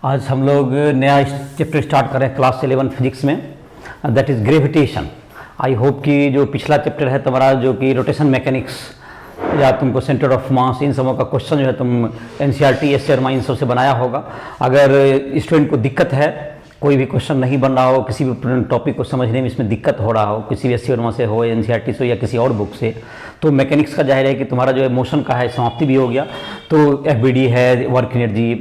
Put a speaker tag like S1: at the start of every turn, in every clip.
S1: आज हम लोग नया चैप्टर स्टार्ट कर रहे हैं क्लास 11 फिजिक्स में, that is gravitation. I hope कि जो पिछला चैप्टर है तुम्हारा जो कि रोटेशन मैकेनिक्स या तुमको सेंटर ऑफ मास इन सबों का क्वेश्चन जो है तुम एनसीईआरटी एस शर्मा इन सब से बनाया होगा। अगर स्टूडेंट को दिक्कत है, कोई भी क्वेश्चन नहीं बन रहा हो, किसी भी टॉपिक को समझने में इसमें दिक्कत हो रहा हो, किसी भी एस शर्मा से हो, एनसीईआरटी से या किसी और बुक से, तो मैकेनिक्स का जाहिर है कि तुम्हारा जो है मोशन का है समाप्ति भी हो गया। तो एफबीडी है, वर्क एनर्जी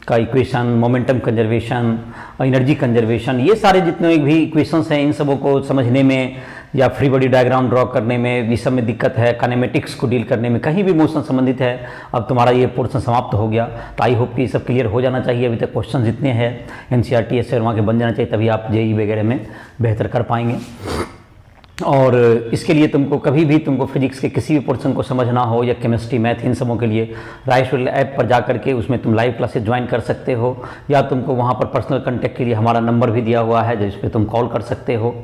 S1: का equation, momentum conservation, energy conservation, ये सारे जितने भी इक्वेशंस हैं इन सबों को समझने में या फ्री बॉडी डायग्राम ड्रॉ करने में, इस सब में दिक्कत है, काइनेमेटिक्स को डील करने में, कहीं भी मोशन संबंधित है, अब तुम्हारा ये पोर्शन समाप्त हो गया। तो आई होप कि ये सब क्लियर हो जाना चाहिए। अभी तक क्वेश्चन जितने हैं एनसीईआरटी एस शर्मा के बन जाना चाहिए, तभी आप जेईई वगैरह में बेहतर कर पाएंगे। और इसके लिए तुमको कभी भी तुमको फिजिक्स के किसी भी पोर्शन को समझना हो या केमिस्ट्री, मैथ, इन सबों के लिए राइसविल ऐप पर जा करके उसमें तुम लाइव क्लासेस ज्वाइन कर सकते हो, या तुमको वहाँ पर पर्सनल कांटेक्ट के लिए हमारा नंबर भी दिया हुआ है जिस पे तुम कॉल कर सकते हो,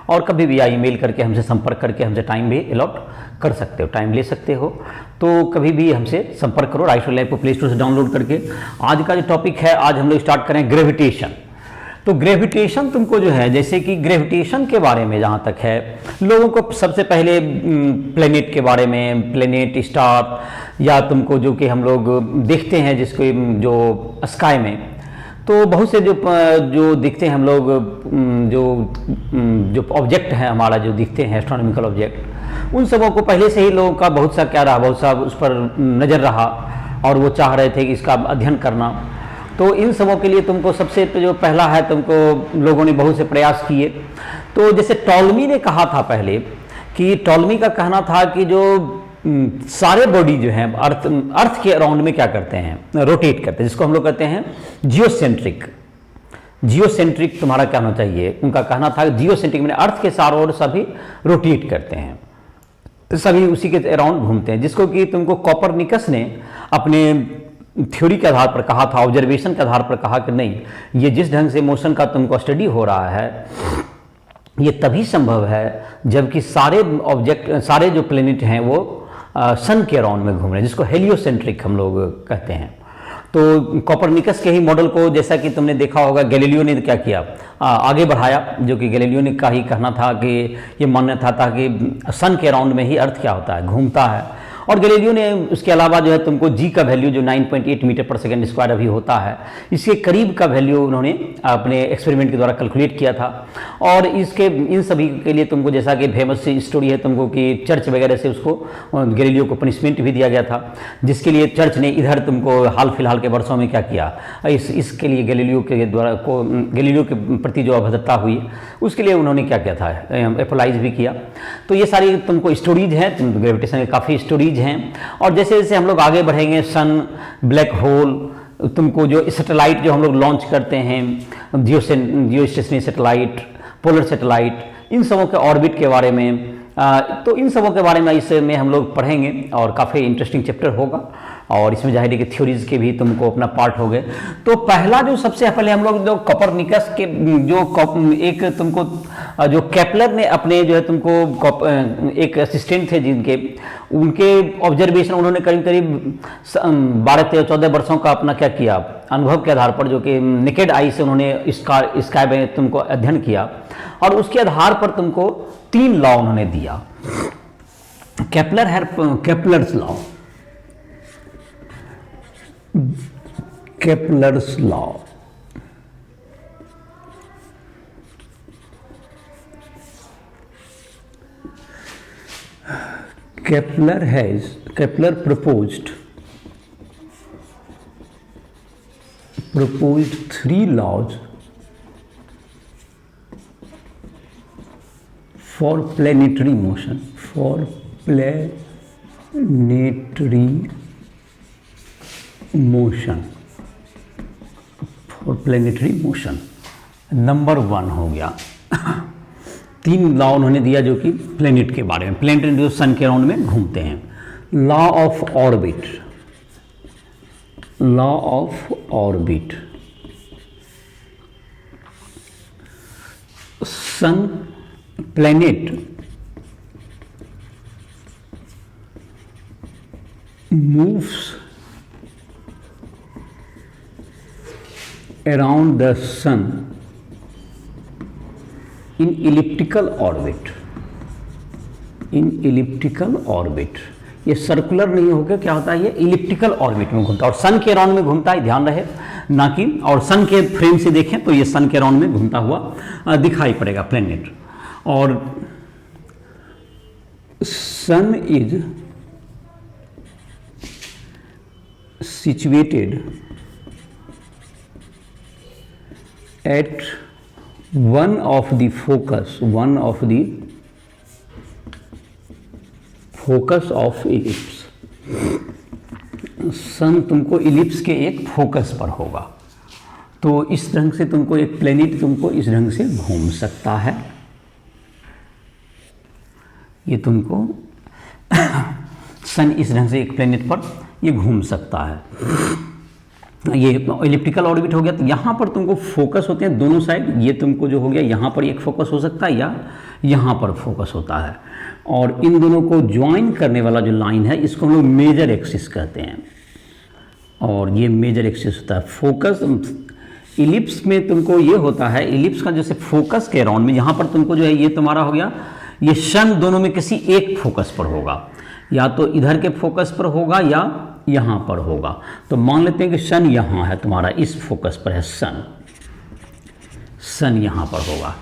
S1: और कभी भी या ईमेल करके हमसे संपर्क करके हमसे टाइम भी अलॉट कर सकते हो, टाइम ले सकते हो। तो कभी भी हमसे संपर्क करो राइसविल ऐप को प्ले स्टोर से डाउनलोड करके। आज का जो टॉपिक है, आज हम लोग स्टार्ट करें ग्रेविटेशन। तो ग्रेविटेशन तुमको जो है, जैसे कि ग्रेविटेशन के बारे में जहाँ तक है, लोगों को सबसे पहले प्लेनेट के बारे में, प्लेनेट, स्टार, या तुमको जो कि हम लोग देखते हैं जिसको जो स्काई में, तो बहुत से जो दिखते हैं हम लोग, जो ऑब्जेक्ट हैं हमारा जो दिखते हैं एस्ट्रोनॉमिकल ऑब्जेक्ट, उन सबों को पहले से ही लोगों का बहुत सा क्या रहा, बहुत सा उस पर नज़र रहा और वो चाह रहे थे कि इसका अध्ययन करना। तो इन सबों के लिए तुमको सबसे जो पहला है, तुमको लोगों ने बहुत से प्रयास किए। तो जैसे टॉलमी ने कहा था पहले, कि टॉलमी का कहना था कि जो सारे बॉडी जो हैं अर्थ के अराउंड में क्या करते हैं, रोटेट करते हैं, जिसको हम लोग कहते हैं जियोसेंट्रिक। जियोसेंट्रिक तुम्हारा क्या होना चाहिए, उनका कहना था जियोसेंट्रिक मैंने अर्थ के चारों ओर सभी रोटेट करते हैं, सभी उसी के अराउंड घूमते हैं, जिसको कि तुमको कोपरनिकस ने अपने थ्योरी के आधार पर कहा था, ऑब्जर्वेशन के आधार पर कहा कि नहीं, ये जिस ढंग से मोशन का तुमको स्टडी हो रहा है, ये तभी संभव है जबकि सारे ऑब्जेक्ट, सारे जो प्लेनेट हैं वो सन के अराउंड में घूम रहे हैं, जिसको हेलियोसेंट्रिक हम लोग कहते हैं। तो कोपरनिकस के ही मॉडल को, जैसा कि तुमने देखा होगा, गैलीलियो ने क्या किया, आगे बढ़ाया, जो कि गैलीलियो ने का ही कहना था कि ये मान्य था कि सन के अराउंड में ही अर्थ क्या होता है, घूमता है। और गैलीलियो ने उसके अलावा जो है तुमको जी का वैल्यू जो 9.8 मीटर पर सेकेंड स्क्वायर अभी होता है, इसके करीब का वैल्यू उन्होंने अपने एक्सपेरिमेंट के द्वारा कैलकुलेट किया था। और इसके इन सभी के लिए तुमको, जैसा कि फेमस स्टोरी है तुमको कि चर्च वगैरह से उसको गैलीलियो को पनिशमेंट भी दिया गया था, जिसके लिए चर्च ने इधर तुमको हाल फिलहाल के वर्षों में क्या किया, इसके लिए गैलीलियो के द्वारा को, गैलीलियो के प्रति जो अभद्रता हुई उसके लिए उन्होंने क्या किया था, एपोलाइज भी किया। तो ये सारी तुमको स्टोरीज हैं, ग्रेविटेशन के काफ़ी स्टोरीज हैं। और जैसे जैसे हम लोग आगे बढ़ेंगे, सन, ब्लैक होल, तुमको जो सैटेलाइट जो हम लोग लॉन्च करते हैं, geo stationary satellite, polar satellite, इन सबों के ऑर्बिट के बारे में, तो इन सबों के बारे में इसमें हम लोग पढ़ेंगे और काफ़ी इंटरेस्टिंग चैप्टर होगा। और इसमें जाहिर है कि थ्योरीज के भी तुमको अपना पार्ट हो गए। तो पहला जो सबसे पहले हम लोग जो कोपरनिकस के जो एक तुमको जो केपलर ने अपने जो है तुमको एक असिस्टेंट थे जिनके, उनके ऑब्जर्वेशन उन्होंने करीब करीब 12-14 वर्षों का अपना क्या किया, अनुभव के आधार पर, जो कि नेकेड आई से उन्होंने स्काई में तुमको अध्ययन किया, और उसके आधार पर तुमको 3 लॉ उन्होंने दिया। केपलर है Kepler's law, Kepler's law. Kepler proposed 3 laws for planetary motion, number 1 हो गया। 3 लॉ उन्होंने दिया जो कि प्लेनेट के बारे में, प्लेनेट जो सन के अराउंड में घूमते हैं। Law of orbit, sun, planet moves around the sun in elliptical orbit, in elliptical orbit, ये सर्कुलर नहीं होकर क्या होता है, ये इलिप्टिकल ऑर्बिट में घूमता है और सन के अराउंड में घूमता है, ध्यान रहे ना कि, और सन के फ्रेम से देखें तो ये सन के अराउंड में घूमता हुआ दिखाई पड़ेगा प्लेनेट। और sun is situated at one of the focus of ellipse. Sun तुमको इलिप्स के एक फोकस पर होगा, तो इस ढंग से तुमको एक प्लेनेट तुमको इस ढंग से घूम सकता है, ये तुमको सन इस ढंग से एक प्लेनेट पर ये घूम सकता है। ये इलिप्टिकल ऑर्बिट हो गया, तो यहाँ पर तुमको फोकस होते हैं दोनों साइड, ये तुमको जो हो गया यहाँ पर एक फोकस हो सकता है या यहाँ पर फोकस होता है, और इन दोनों को ज्वाइन करने वाला जो लाइन है इसको हम लोग मेजर एक्सिस कहते हैं, और ये मेजर एक्सिस होता है। फोकस इलिप्स में तुमको ये होता है, इलिप्स का जैसे फोकस के अराउंड में यहाँ पर तुमको जो है ये तुम्हारा हो गया, ये सन दोनों में किसी एक फोकस पर होगा, या तो इधर के फोकस पर होगा या यहाँ पर होगा। तो मान लेते हैं कि सन यहाँ है तुम्हारा, इस फोकस पर है सन यहाँ पर होगा,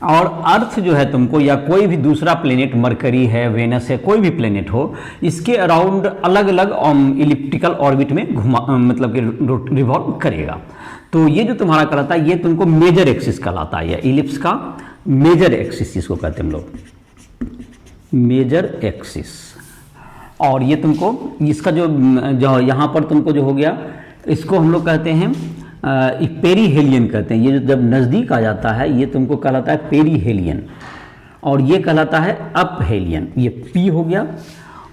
S1: और अर्थ जो है तुमको या कोई भी दूसरा प्लेनेट, मरकरी है, वेनस है, कोई भी प्लेनेट हो, इसके अराउंड अलग अलग इलिप्टिकल ऑर्बिट में घुमा, मतलब कि रिवॉल्व करेगा। तो ये जो तुम्हारा कहलाता है ये तुमको मेजर एक्सिस कहलाता है, या इलिप्स का मेजर एक्सिस जिसको कहते हैं हम लोग, मेजर एक्सिस। और ये तुमको इसका जो यहाँ पर तुमको जो हो गया, इसको हम लोग कहते हैं पेरीहेलियन कहते हैं। ये जब नज़दीक आ जाता है ये तुमको कहलाता है पेरीहेलियन, और ये कहलाता है अपहेलियन। ये पी हो गया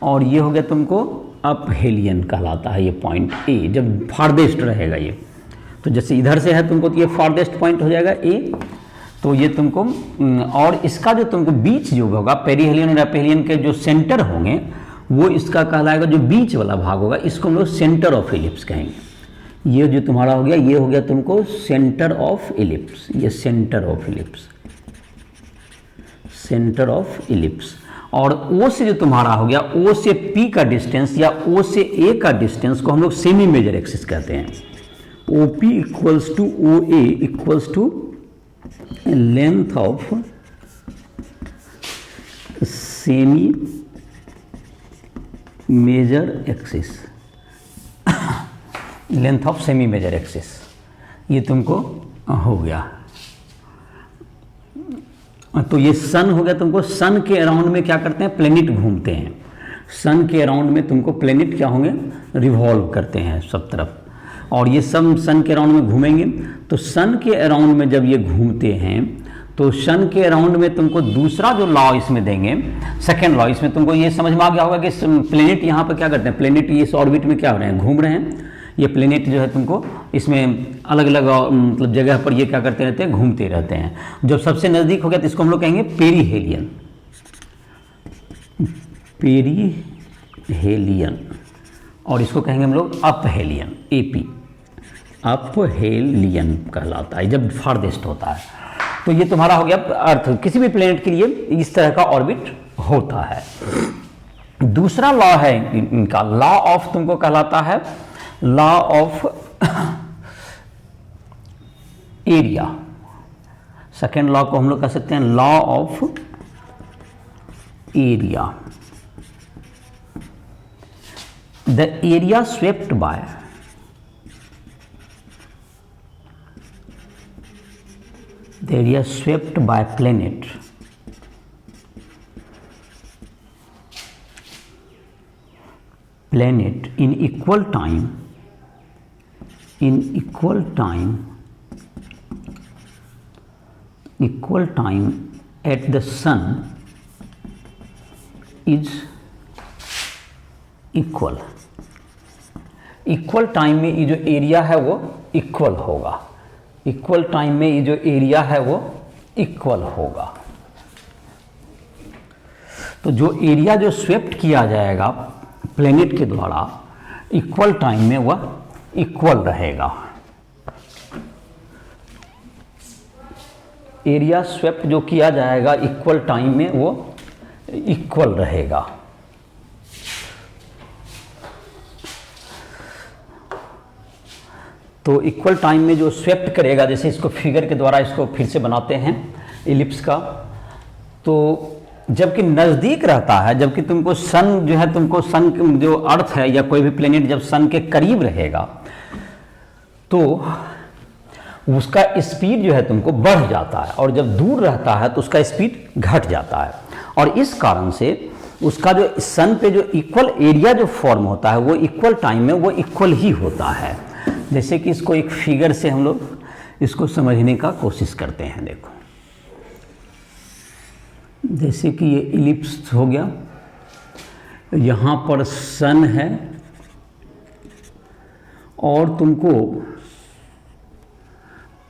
S1: और ये हो गया तुमको अपहेलियन कहलाता है, ये पॉइंट ए जब फार्देस्ट रहेगा ये, तो जैसे इधर से है तुमको तो ये फार्देस्ट पॉइंट हो जाएगा ए, तो ये तुमको, और इसका जो तुमको बीच जो होगा, पेरीहेलियन और अपहेलियन के जो सेंटर होंगे वो इसका कहलाएगा, जो बीच वाला भाग होगा इसको हम लोग सेंटर ऑफ इलिप्स कहेंगे। ये जो तुम्हारा हो गया ये हो गया तुमको सेंटर ऑफ इलिप्स, ये centre of ellipse, centre of ellipse. और ओ से जो तुम्हारा हो गया, ओ से पी का डिस्टेंस या ओ से ए का डिस्टेंस को हम लोग सेमी मेजर एक्सिस कहते हैं। O P equals to O A equals to length of semi major axis, length of semi major axis, ये तुमको हो गया। तो ये सन हो गया तुमको, सन के अराउंड में क्या करते हैं, प्लेनेट घूमते हैं। सन के अराउंड में तुमको प्लेनेट क्या होंगे, रिवॉल्व करते हैं सब तरफ, और ये सब सन के अराउंड में घूमेंगे। तो सन के अराउंड में जब ये घूमते हैं तो सन के अराउंड में तुमको दूसरा जो लॉ इसमें देंगे, सेकेंड लॉ, इसमें तुमको ये समझ में आ गया होगा कि प्लेनेट यहाँ पर क्या करते हैं, प्लेनेट इस ऑर्बिट में क्या हो रहे हैं, घूम रहे हैं। ये प्लेनेट जो है तुमको इसमें अलग अलग मतलब जगह पर ये क्या करते रहते हैं, घूमते रहते हैं। जब सबसे नज़दीक हो गया तो इसको हम लोग कहेंगे पेरीहेलियन, पेरीहेलियन, और इसको कहेंगे हम लोग अपहेलियन, एपी, अपहेलियन कहलाता है जब फार्देस्ट होता है। तो ये तुम्हारा हो गया अर्थ, किसी भी प्लेनेट के लिए इस तरह का ऑर्बिट होता है। दूसरा लॉ है इनका, लॉ ऑफ तुमको कहलाता है law of area. Second law को हम लोग कह सकते हैं law of area. The area swept by the area swept by planet in equal time at the sun is equal time में ये जो एरिया है वो इक्वल होगा, इक्वल टाइम में ये जो एरिया है वो इक्वल होगा। तो जो एरिया जो स्वेप्ट किया जाएगा प्लेनेट के द्वारा इक्वल टाइम में वह इक्वल रहेगा। एरिया स्वेप्ट जो किया जाएगा इक्वल टाइम में वो इक्वल रहेगा। तो इक्वल टाइम में जो स्वेप्ट करेगा, जैसे इसको फिगर के द्वारा इसको फिर से बनाते हैं इलिप्स का, तो जबकि नज़दीक रहता है, जबकि तुमको सन जो है, तुमको सन जो अर्थ है या कोई भी प्लेनेट जब सन के करीब रहेगा तो उसका स्पीड जो है तुमको बढ़ जाता है, और जब दूर रहता है तो उसका स्पीड घट जाता है। और इस कारण से उसका जो सन पे जो इक्वल एरिया जो फॉर्म होता है वो इक्वल टाइम में वो इक्वल ही होता है। जैसे कि इसको एक फिगर से हम लोग इसको समझने का कोशिश करते हैं। देखो, जैसे कि ये इलिप्स हो गया, यहाँ पर सन है और तुमको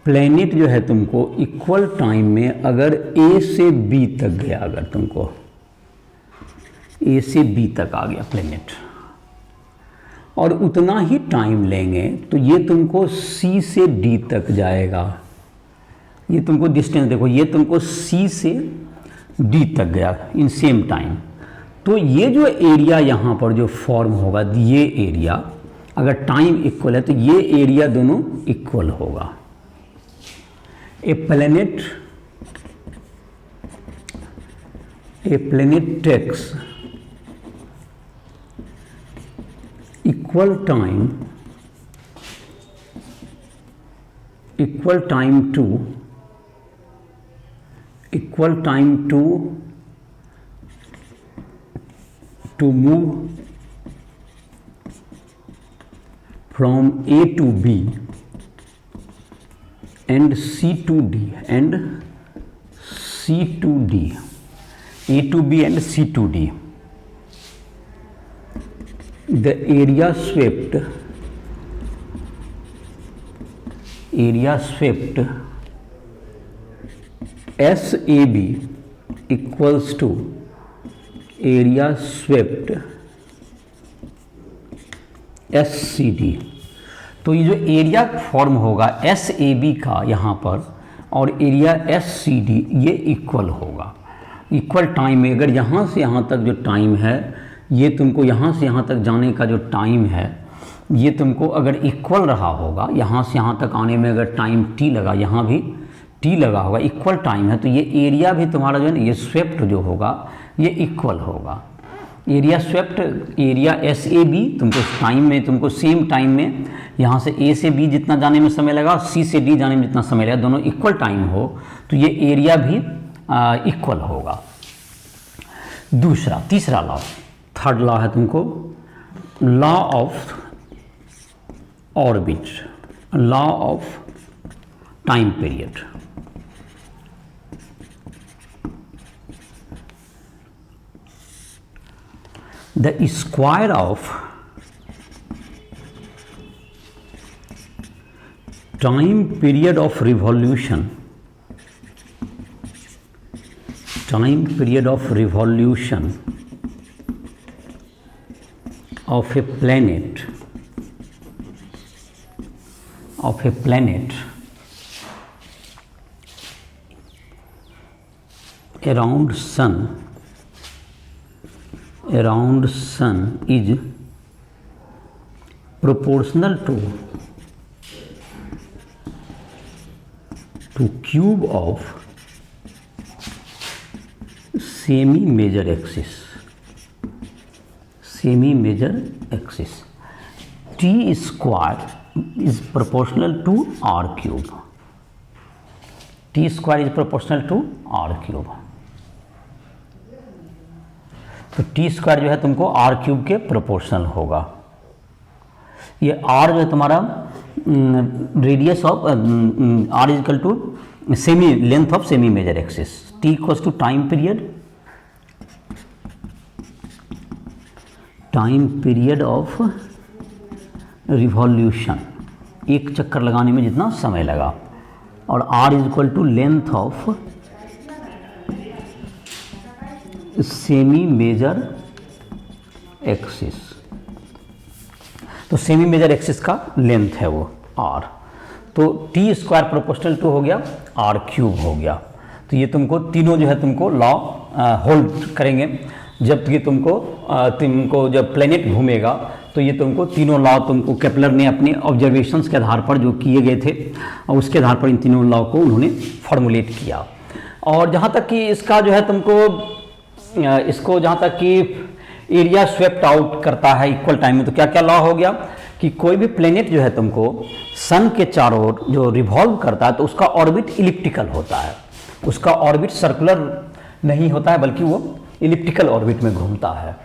S1: प्लेनेट जो है तुमको इक्वल टाइम में अगर ए से बी तक गया, अगर तुमको ए से बी तक आ गया प्लेनेट और उतना ही टाइम लेंगे तो ये तुमको सी से डी तक जाएगा। ये तुमको डिस्टेंस देखो, ये तुमको सी से डी तक गया इन सेम टाइम। तो ये जो एरिया यहाँ पर जो फॉर्म होगा, ये एरिया अगर टाइम इक्वल है तो ये एरिया दोनों इक्वल होगा। A planet takes equal time to move from A to B and C to D and C to D, A to B and C to D. The area swept SAB equals to area swept SCD। तो ये जो area form होगा SAB का यहाँ पर और area SCD ये equal होगा। इक्वल टाइम में अगर यहाँ से यहाँ तक जो टाइम है, ये तुमको यहाँ से यहाँ तक जाने का जो टाइम है ये तुमको अगर इक्वल रहा होगा, यहाँ से यहाँ तक आने में अगर टाइम t लगा, यहाँ भी t लगा होगा, इक्वल टाइम है, तो ये एरिया भी तुम्हारा जो है ना, ये स्वेप्ट जो होगा ये इक्वल होगा। एरिया स्वेप्ट, एरिया SAB तुमको टाइम में, तुमको सेम टाइम में यहाँ से A से B जितना जाने में समय लगा, C से D जाने में जितना समय लगा, दोनों इक्वल टाइम हो तो ये एरिया भी इक्वल होगा। तीसरा लॉ, थर्ड लॉ है तुमको law of orbit, law of time period. The square of time period of revolution of a planet around sun is proportional to cube of semi-major axis. T square is proportional to r cube. T square is proportional to r cube. तो T square जो है तुमको are cube के proportional होगा। ये are जो है तुम्हारा radius of R is equal to semi length of semi major axis. T equals to time period of revolution, एक चक्कर लगाने में जितना समय लगा, और R is equal to length of semi major axis. तो सेमी मेजर एक्सिस का लेंथ है वो आर। तो टी स्क्वायर प्रोपोर्शनल टू हो गया आर क्यूब हो गया। तो ये तुमको तीनों जो है तुमको लॉ होल्ड करेंगे। जब ये तुमको जब प्लेनेट घूमेगा तो ये तुमको तीनों लॉ तुमको केपलर ने अपने ऑब्जर्वेशंस के आधार पर जो किए गए थे और उसके आधार पर इन तीनों लॉ को उन्होंने फॉर्मुलेट किया। और जहाँ तक कि इसका जो है तुमको इसको जहाँ तक कि एरिया स्वेप्ट आउट करता है इक्वल टाइम में, तो क्या क्या लॉ हो गया कि कोई भी प्लेनेट जो है तुमको सन के चारों ओर जो रिवॉल्व करता है तो उसका ऑर्बिट इलिप्टिकल होता है, उसका ऑर्बिट सर्कुलर नहीं होता है बल्कि वो इलिप्टिकल ऑर्बिट में घूमता है।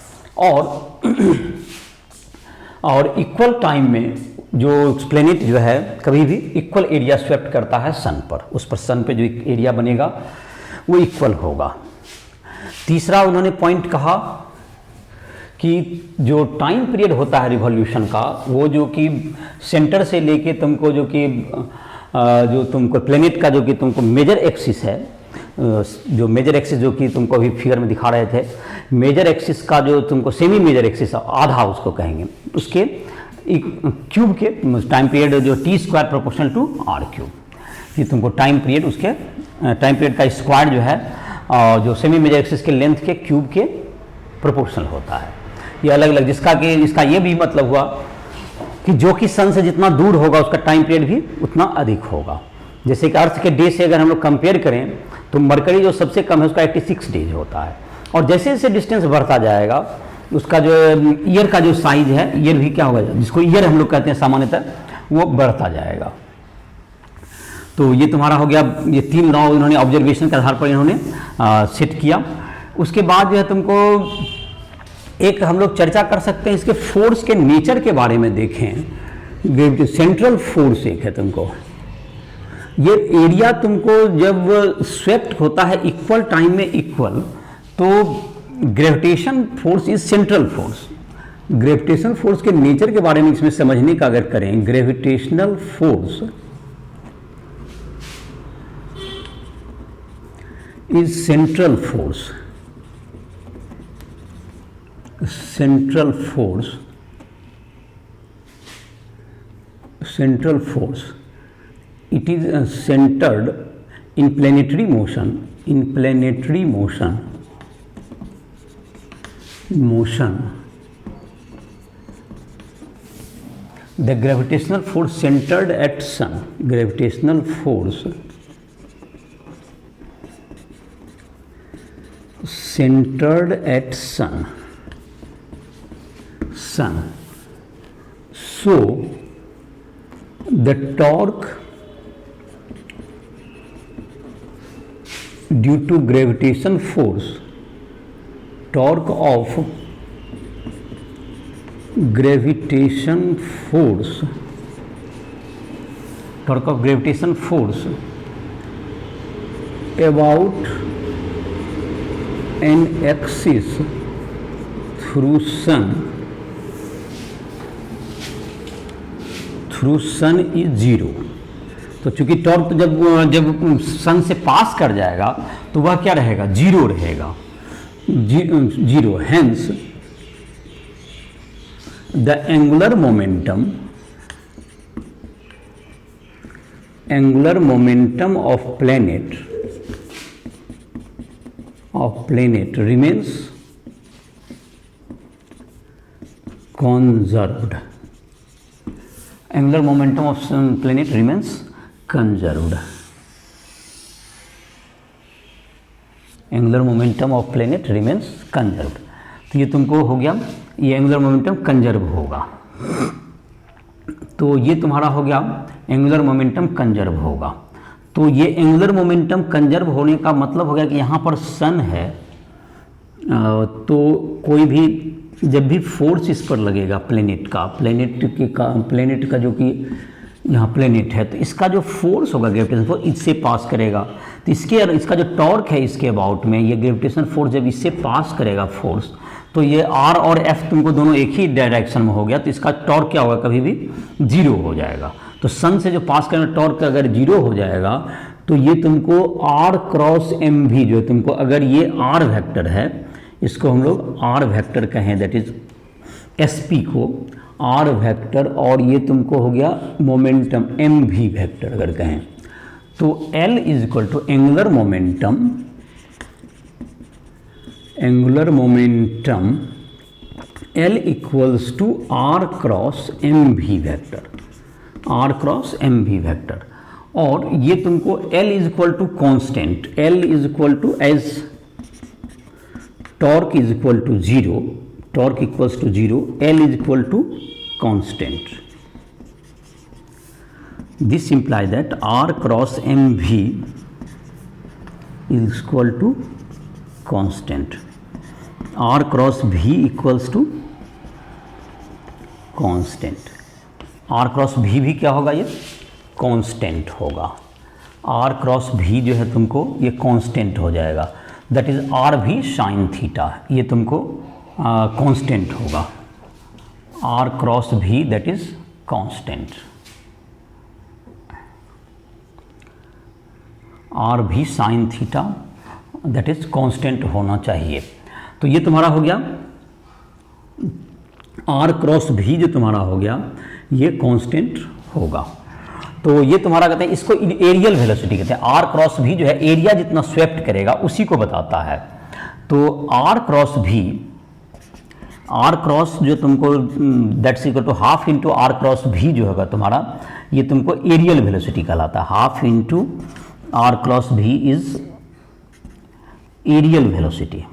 S1: और इक्वल टाइम में जो प्लेनेट जो है कभी भी इक्वल एरिया स्वेप्ट करता है सन पर, उस पर सन पे जो एरिया बनेगा वो इक्वल होगा। तीसरा उन्होंने पॉइंट कहा कि जो टाइम पीरियड होता है रिवॉल्यूशन का वो जो कि सेंटर से लेके तुमको जो तुमको प्लेनेट का जो कि तुमको मेजर एक्सिस है, जो मेजर एक्सिस जो कि तुमको अभी फिगर में दिखा रहे थे, मेजर एक्सिस का जो तुमको सेमी मेजर एक्सिस आधा उसको कहेंगे, उसके क्यूब के टाइम पीरियड जो T square proportional to R cube, ये तुमको टाइम पीरियड उसके टाइम पीरियड का स्क्वायर जो है जो सेमी मेजर एक्सिस के लेंथ के क्यूब के प्रोपोर्शनल होता है। ये अलग अलग इसका ये भी मतलब हुआ कि जो कि सन से जितना दूर होगा उसका टाइम पीरियड भी उतना अधिक होगा। जैसे कि अर्थ के डे से अगर हम लोग कंपेयर करें तो मरकरी जो सबसे कम है उसका 86 डेज होता है, और जैसे जैसे डिस्टेंस बढ़ता जाएगा उसका जो ईयर का जो साइज है, ईयर भी क्या होगा, जिसको ईयर हम लोग कहते हैं सामान्यतः, वो बढ़ता जाएगा। तो ये तुम्हारा हो गया, ये तीन लॉ इन्होंने ऑब्जर्वेशन के आधार पर इन्होंने सेट किया। उसके बाद जो है तुमको एक हम लोग चर्चा कर सकते हैं इसके फोर्स के नेचर के बारे में देखें। सेंट्रल फोर्स एक है तुमको, ये एरिया तुमको जब स्वेप्ट होता है इक्वल टाइम में इक्वल, तो gravitation force is central force. Gravitation force के नेचर के बारे में इसमें समझने का अगर करें, gravitational force is central force. Central force, it is centered in planetary motion, the gravitational force centered at sun, gravitational force centered at sun. So the torque due to gravitation force, torque of gravitation force about an axis through sun is zero. तो चूंकि torque जब सन से पास कर जाएगा तो वह क्या रहेगा, जीरो रहेगा, zero. Hence the angular momentum of planet remains conserved. Angular momentum of planet remains conserved. Angular momentum of planet remains conserved. तो ये तुमको हो गया, ये एंगुलर मोमेंटम कंजर्व होगा। तो ये तुम्हारा हो गया एंगुलर मोमेंटम कंजर्व होगा। तो ये एंगुलर मोमेंटम कंजर्व होने का मतलब हो गया कि यहाँ पर सन है, तो कोई भी जब भी फोर्स इस पर लगेगा प्लेनेट का जो कि यहाँ प्लेनेट है, तो इसका जो फोर्स होगा ग्रेविटेशन फोर्स इससे पास करेगा, तो इसका जो टॉर्क है इसके अबाउट में, ये ग्रेविटेशन फोर्स जब इससे पास करेगा फोर्स, तो ये आर और एफ तुमको दोनों एक ही डायरेक्शन में हो गया, तो इसका टॉर्क क्या होगा, कभी भी जीरो हो जाएगा। तो सन से जो पास करना टॉर्क अगर जीरो हो जाएगा तो ये तुमको आर क्रॉस एम भी जो तुमको, अगर ये आर वेक्टर है, इसको हम लोग आर वेक्टर कहें, दैट इज एस पी को आर वेक्टर और ये तुमको हो गया मोमेंटम एम भी वेक्टर अगर कहें तो L is equal to angular momentum L equals to R cross M V vector और ये तुमको L is equal to constant, L is equal to as torque is equal to zero, torque equals to zero, L is equal to constant. This implies that R cross M V is equal to constant, R cross V equals to constant. R cross V क्या होगा, ये constant होगा. R cross भी जो है तुमको ये constant हो जाएगा, दैट इज R भी साइन थीटा, ये तुमको कांस्टेंट होगा. R क्रॉस भी दैट इज कांस्टेंट, R भी sine theta that is constant होना चाहिए. तो ये तुम्हारा हो गया R क्रॉस भी जो तुम्हारा हो गया ये कांस्टेंट होगा. तो ये तुम्हारा कहते हैं, इसको एरियल वेलोसिटी कहते हैं. R क्रॉस भी जो है एरिया जितना स्वेप्ट करेगा उसी को बताता है. तो R क्रॉस जो तुमको that's equal to half into R cross भी जो होगा तुम्हारा, ये तुमको एरियल वेलोसिटी कहलाता है. हाफ इंटू R क्रॉस भी is areal velocity.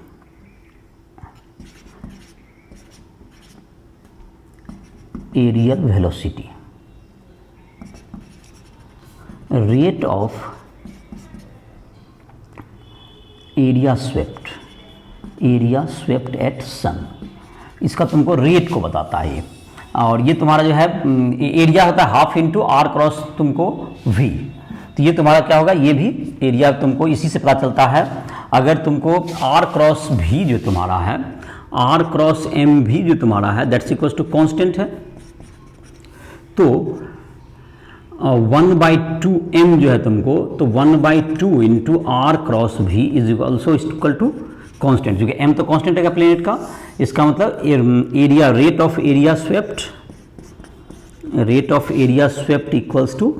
S1: Areal velocity, rate of area swept at sun, इसका तुमको रेट को बताता है ये. और ये तुम्हारा जो है एरिया होता है हाफ इंटू आर क्रॉस तुमको वी. तो ये तुम्हारा क्या होगा, ये भी एरिया तुमको इसी से पता चलता है. अगर तुमको आर क्रॉस भी जो तुम्हारा है, आर क्रॉस एम भी जो तुम्हारा है दैट्स इक्वल्स टू कांस्टेंट है, तो 1/2 m जो है तुमको, तो 1/2 इंटू आर क्रॉस भी is also equal to constant, क्योंकि m तो कांस्टेंट है प्लेनेट का. इसका मतलब area, rate of area swept equals to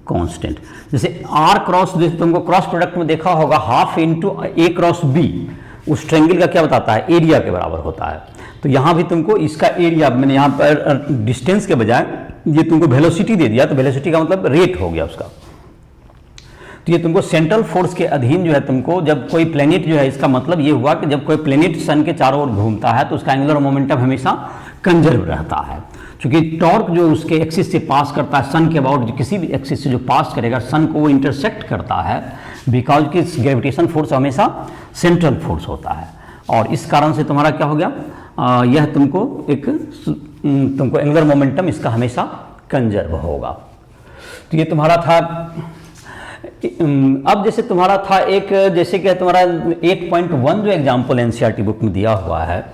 S1: constant. जैसे r क्रॉस, जैसे तुमको क्रॉस प्रोडक्ट में देखा होगा, half into A cross B, उस ट्रायंगल का क्या बताता है, एरिया के बराबर होता है. तो यहाँ भी तुमको इसका एरिया, मैंने यहाँ पर डिस्टेंस के बजाय ये तुमको वेलोसिटी दे दिया, तो वेलोसिटी का मतलब रेट हो गया उसका. तो ये तुमको सेंट्रल फोर्स के अधीन जो है तुमको, जब कोई प्लेनेट जो है, इसका मतलब ये हुआ कि जब कोई प्लेनेट सन के चारों ओर घूमता है तो उसका एंगुलर मोमेंटम हमेशा कंजर्व रहता है. क्योंकि टॉर्क जो उसके एक्सिस से पास करता है, सन के अबाउट किसी भी एक्सिस से जो पास करेगा, सन को वो इंटरसेक्ट करता है, बिकॉज की ग्रेविटेशन फोर्स हमेशा सेंट्रल फोर्स होता है. और इस कारण से तुम्हारा क्या हो गया, यह तुमको एंगुलर मोमेंटम इसका हमेशा कंजर्व होगा. तो ये तुम्हारा था. अब जैसे तुम्हारा था एक, जैसे कि तुम्हारा 8.1 जो एग्जाम्पल एनसीईआरटी बुक में दिया हुआ है,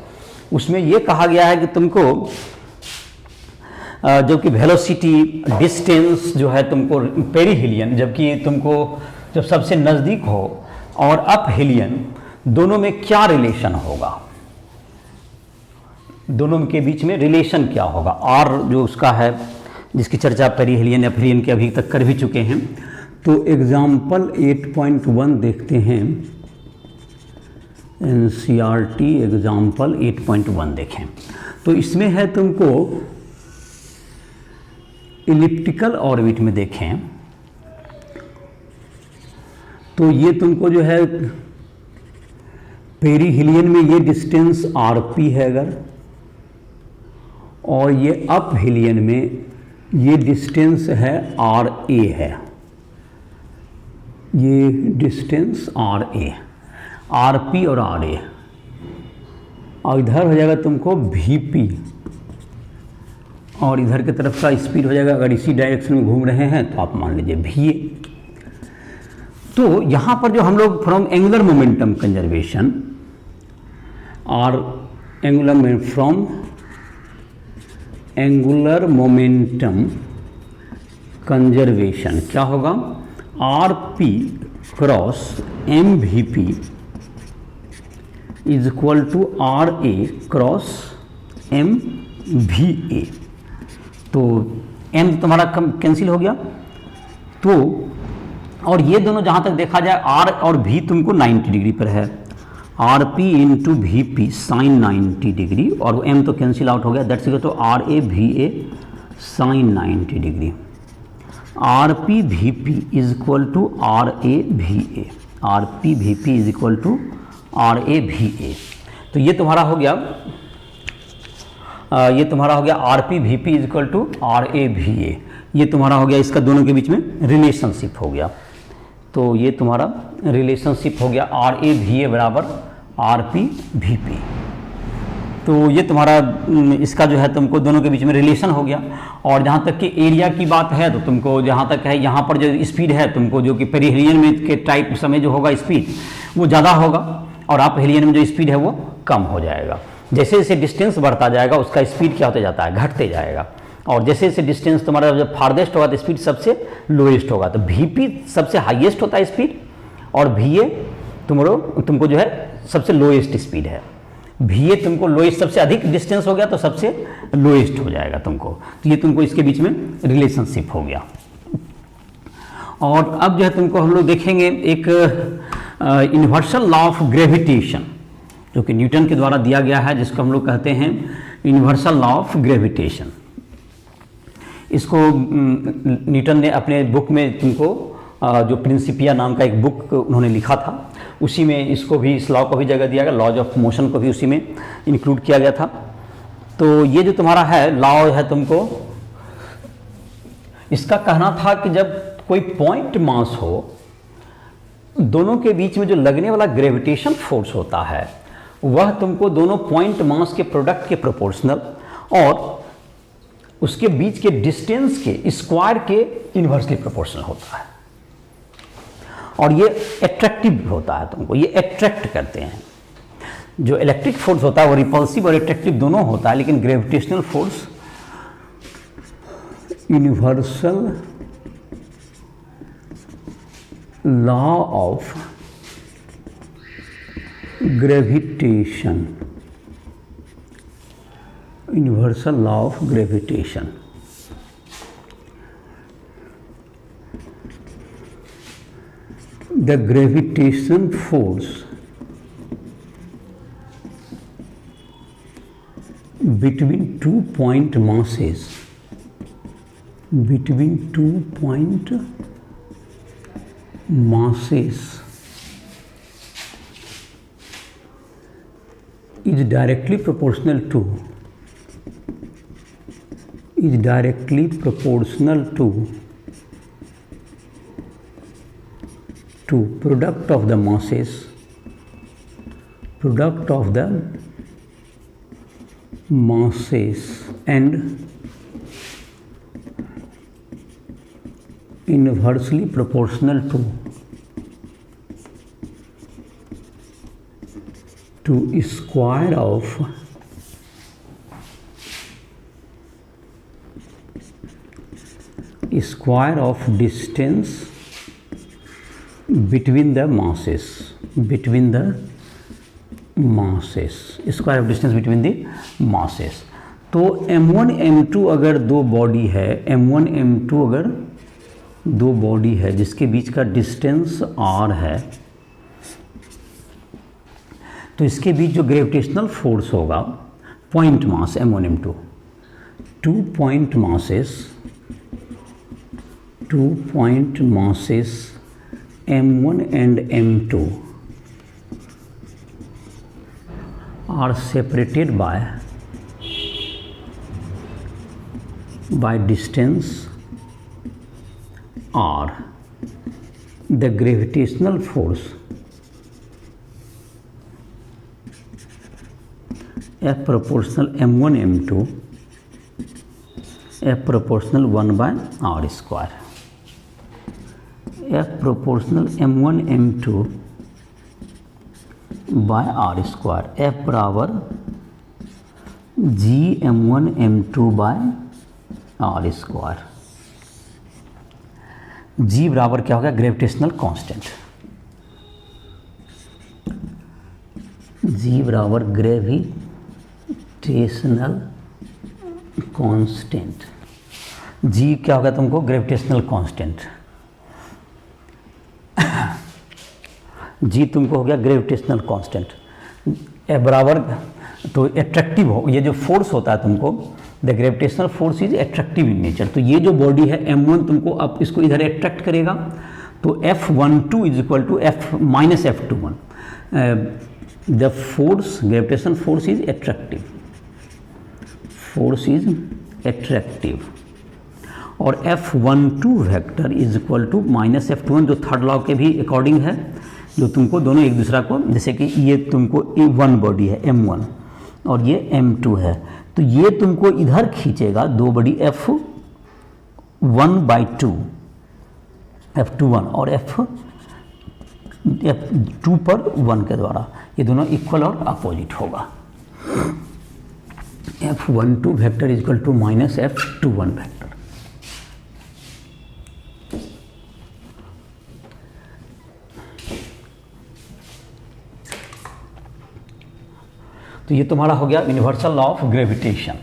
S1: उसमें ये कहा गया है कि तुमको जबकि वेलोसिटी, डिस्टेंस जो है तुमको पेरीहिलियन, जबकि तुमको जब सबसे नज़दीक हो, और अपहिलियन, दोनों में क्या रिलेशन होगा, दोनों के बीच में रिलेशन क्या होगा. आर जो उसका है, जिसकी चर्चा पेरीहिलियन या अपहिलियन के अभी तक कर भी चुके हैं. तो एग्जाम्पल 8.1 देखते हैं, एनसीईआरटी एग्जाम्पल 8.1 देखें. तो इसमें है तुमको इलिप्टिकल ऑर्बिट में देखें, तो ये तुमको जो है पेरीहिलियन में ये डिस्टेंस आरपी है अगर, और ये अपहिलियन में ये डिस्टेंस है आर ए है, ये distance R A, R P और आर ए, और इधर हो जाएगा तुमको वी पी, और इधर की तरफ का स्पीड हो जाएगा, अगर इसी डायरेक्शन में घूम रहे हैं तो आप मान लीजिए वी ए. तो यहाँ पर जो हम लोग फ्रॉम एंगुलर मोमेंटम कंजर्वेशन और एंगुलर मोमेंटम कंजर्वेशन क्या होगा, R P cross M V P is equal to R A cross M V A. तो m तुम्हारा कैंसिल हो गया। तो और ये दोनों जहाँ तक देखा जाए r और v तुमको 90 डिग्री पर है, R P into V P sine 90 degree, और m तो कैंसिल आउट हो गया, that's equal to R A V A sine 90 degree. R P V P is equal to R A V A, R P V P is equal to R A V A. तो ये तुम्हारा हो गया R P V P is equal to R A V A, ये तुम्हारा हो गया, इसका दोनों के बीच में रिलेशनशिप हो गया। तो ये तुम्हारा रिलेशनशिप हो गया आर ए वी ए बराबर आर पी वी पी। तो ये तुम्हारा इसका जो है तुमको दोनों के बीच में रिलेशन हो गया। और जहाँ तक कि एरिया की बात है तो तुमको जहाँ तक है यहाँ पर जो स्पीड है तुमको जो कि पेरिहेलियन में के टाइप समय जो होगा स्पीड वो ज़्यादा होगा, और आप हेलियन में जो स्पीड है वो कम हो जाएगा। जैसे जैसे डिस्टेंस बढ़ता जाएगा उसका स्पीड क्या होता जाता है, घटते जाएगा। और जैसे जैसे डिस्टेंस तुम्हारा जब फारदेस्ट होगा तो स्पीड सबसे लोएस्ट होगा। तो वी पी सबसे हाईएस्ट होता है स्पीड, और वी ए तुमको जो है सबसे लोएस्ट स्पीड है। वी ए तुमको लोएस्ट, सबसे अधिक डिस्टेंस हो गया तो सबसे लोएस्ट हो जाएगा तुमको। तो ये तुमको इसके बीच में रिलेशनशिप हो गया। और अब जो है तुमको हम लोग देखेंगे एक यूनिवर्सल लॉ ऑफ ग्रेविटेशन, जो कि न्यूटन के द्वारा दिया गया है, जिसको हम लोग कहते हैं यूनिवर्सल लॉ ऑफ ग्रेविटेशन। इसको न्यूटन ने अपने बुक में तुमको जो प्रिंसिपिया नाम का एक बुक उन्होंने लिखा था, उसी में इसको भी, इस लॉ को भी जगह दिया गया, लॉज ऑफ मोशन को भी उसी में इंक्लूड किया गया था। तो ये जो तुम्हारा है लॉ है, तुमको इसका कहना था कि जब कोई पॉइंट मास हो, दोनों के बीच में जो लगने वाला ग्रेविटेशन फोर्स होता है वह तुमको दोनों पॉइंट मास के प्रोडक्ट के प्रोपोर्शनल और उसके बीच के डिस्टेंस के स्क्वायर के इन्वर्सली प्रोपोर्शनल होता है। और ये एट्रैक्टिव होता है, तुमको ये एट्रैक्ट करते हैं। जो इलेक्ट्रिक फोर्स होता है वो रिपल्सिव और एट्रैक्टिव दोनों होता है, लेकिन gravitational force universal law of gravitation, universal law of gravitation, the gravitation force between 2 point masses, between 2 point masses is directly proportional to product of the masses and inversely proportional to square of distance between the masses, square of distance between the masses। तो m1 m2 अगर दो body है, m1 m2 अगर दो body है जिसके बीच का distance r है, तो इसके बीच जो ग्रेविटेशनल फोर्स होगा point mass m1 m2, 2 point masses m1 and m2 are separated by distance r. The gravitational force F proportional m1 m2, F proportional 1 by r square, F proportional m1 m2 by r square, F बराबर g m1 m2 by r square। g बराबर क्या होगा, gravitational constant, g बराबर gravitational constant. जी क्या होगा तुमको, gravitational constant. जी तुमको हो गया ग्रेविटेशनल कांस्टेंट बराबर, तो एट्रैक्टिव हो, ये जो फोर्स होता है तुमको, the gravitational force is attractive in nature. तो ये जो बॉडी है m1 तुमको अब इसको इधर एट्रैक्ट करेगा, तो F12 is equal to F minus F21। The force, gravitational force is attractive, force is attractive, और F12 vector is equal to minus F21, जो थर्ड लॉ के भी अकॉर्डिंग है, जो तुमको दोनों एक दूसरा को, जैसे कि ये तुमको वन बॉडी है m1 और ये m2 है, तो ये तुमको इधर खींचेगा दो बॉडी F1/2, F21 और F2 पर 1 के द्वारा, ये दोनों इक्वल और अपोजिट होगा। F12 vector is equal to minus F21 vector. तो ये तुम्हारा हो गया यूनिवर्सल लॉ ऑफ ग्रेविटेशन।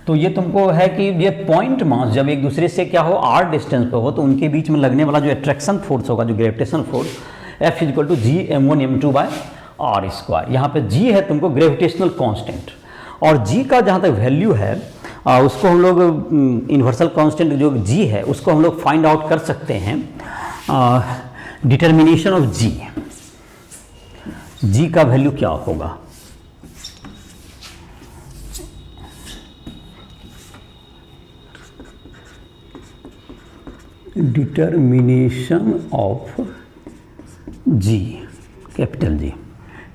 S1: तो ये तुमको है कि ये पॉइंट मास जब एक दूसरे से क्या हो, r डिस्टेंस पे हो, तो उनके बीच में लगने वाला जो अट्रैक्शन फोर्स होगा, जो gravitation force, F is equal to G m1 m2 by r square. यहाँ पे g है तुमको ग्रेविटेशनल कांस्टेंट, और g का जहाँ तक वैल्यू है उसको हम लोग यूनिवर्सल कांस्टेंट जो g है उसको हम लोग फाइंड आउट कर सकते हैं। डिटर्मिनेशन ऑफ g का वैल्यू क्या होगा, determination of g, capital G,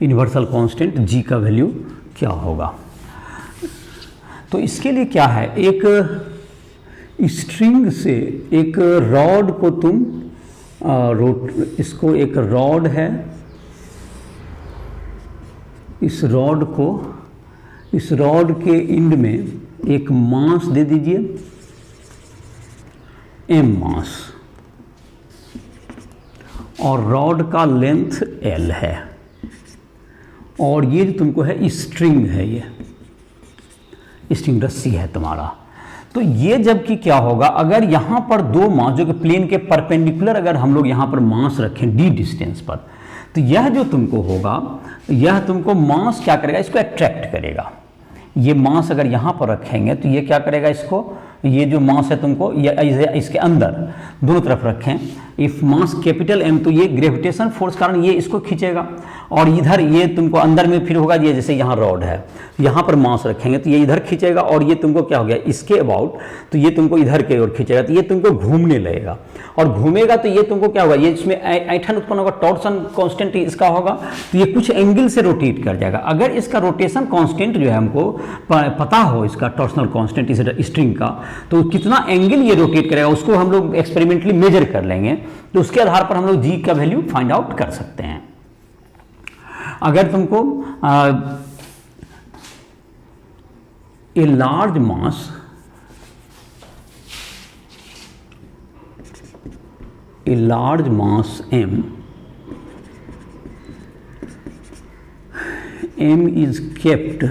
S1: universal constant g का वैल्यू क्या होगा। तो इसके लिए क्या है, एक स्ट्रिंग से एक रॉड को तुम इसको, एक रॉड है, इस रॉड को, इस रॉड के एंड में एक मास दे दीजिए m मास, और रॉड का लेंथ l है, और ये तुमको है स्ट्रिंग है, ये स्ट्रिंग रस्सी है तुम्हारा। तो ये जबकि क्या होगा, अगर यहाँ पर दो मास जो कि प्लेन के परपेंडिकुलर अगर हम लोग यहाँ पर मास रखें d डिस्टेंस पर, तो यह जो तुमको होगा, यह तुमको मास क्या करेगा, इसको अट्रैक्ट करेगा। ये मास अगर यहाँ पर रखेंगे तो ये क्या करेगा, इसको, ये जो मास है तुमको ये इसके अंदर दोनों तरफ रखें, इफ मास कैपिटल M, तो ये ग्रेविटेशन फोर्स कारण ये इसको खींचेगा, और इधर ये तुमको अंदर में फिर होगा, ये जैसे यहाँ रॉड है, यहाँ पर मास रखेंगे तो ये इधर खींचेगा, और ये तुमको क्या हो गया इसके अबाउट, तो ये तुमको इधर के ओर खींचेगा, तो ये तुमको घूमने लगेगा, और घूमेगा तो ये तुमको क्या होगा, ये इसमें ऐंठन उत्पन्न होगा, टॉर्सन कांस्टेंट इसका होगा, तो ये कुछ एंगल से रोटेट कर जाएगा। अगर इसका रोटेशन कांस्टेंट जो है हमको पता हो, इसका टॉर्सनल कांस्टेंट इस स्ट्रिंग का, तो कितना एंगल ये रोटेट करेगा उसको हम लोग एक्सपेरिमेंटली मेजर कर लेंगे, तो उसके आधार पर हम लोग g का वैल्यू फाइंड आउट कर सकते हैं। अगर तुमको a large mass, a large mass m is kept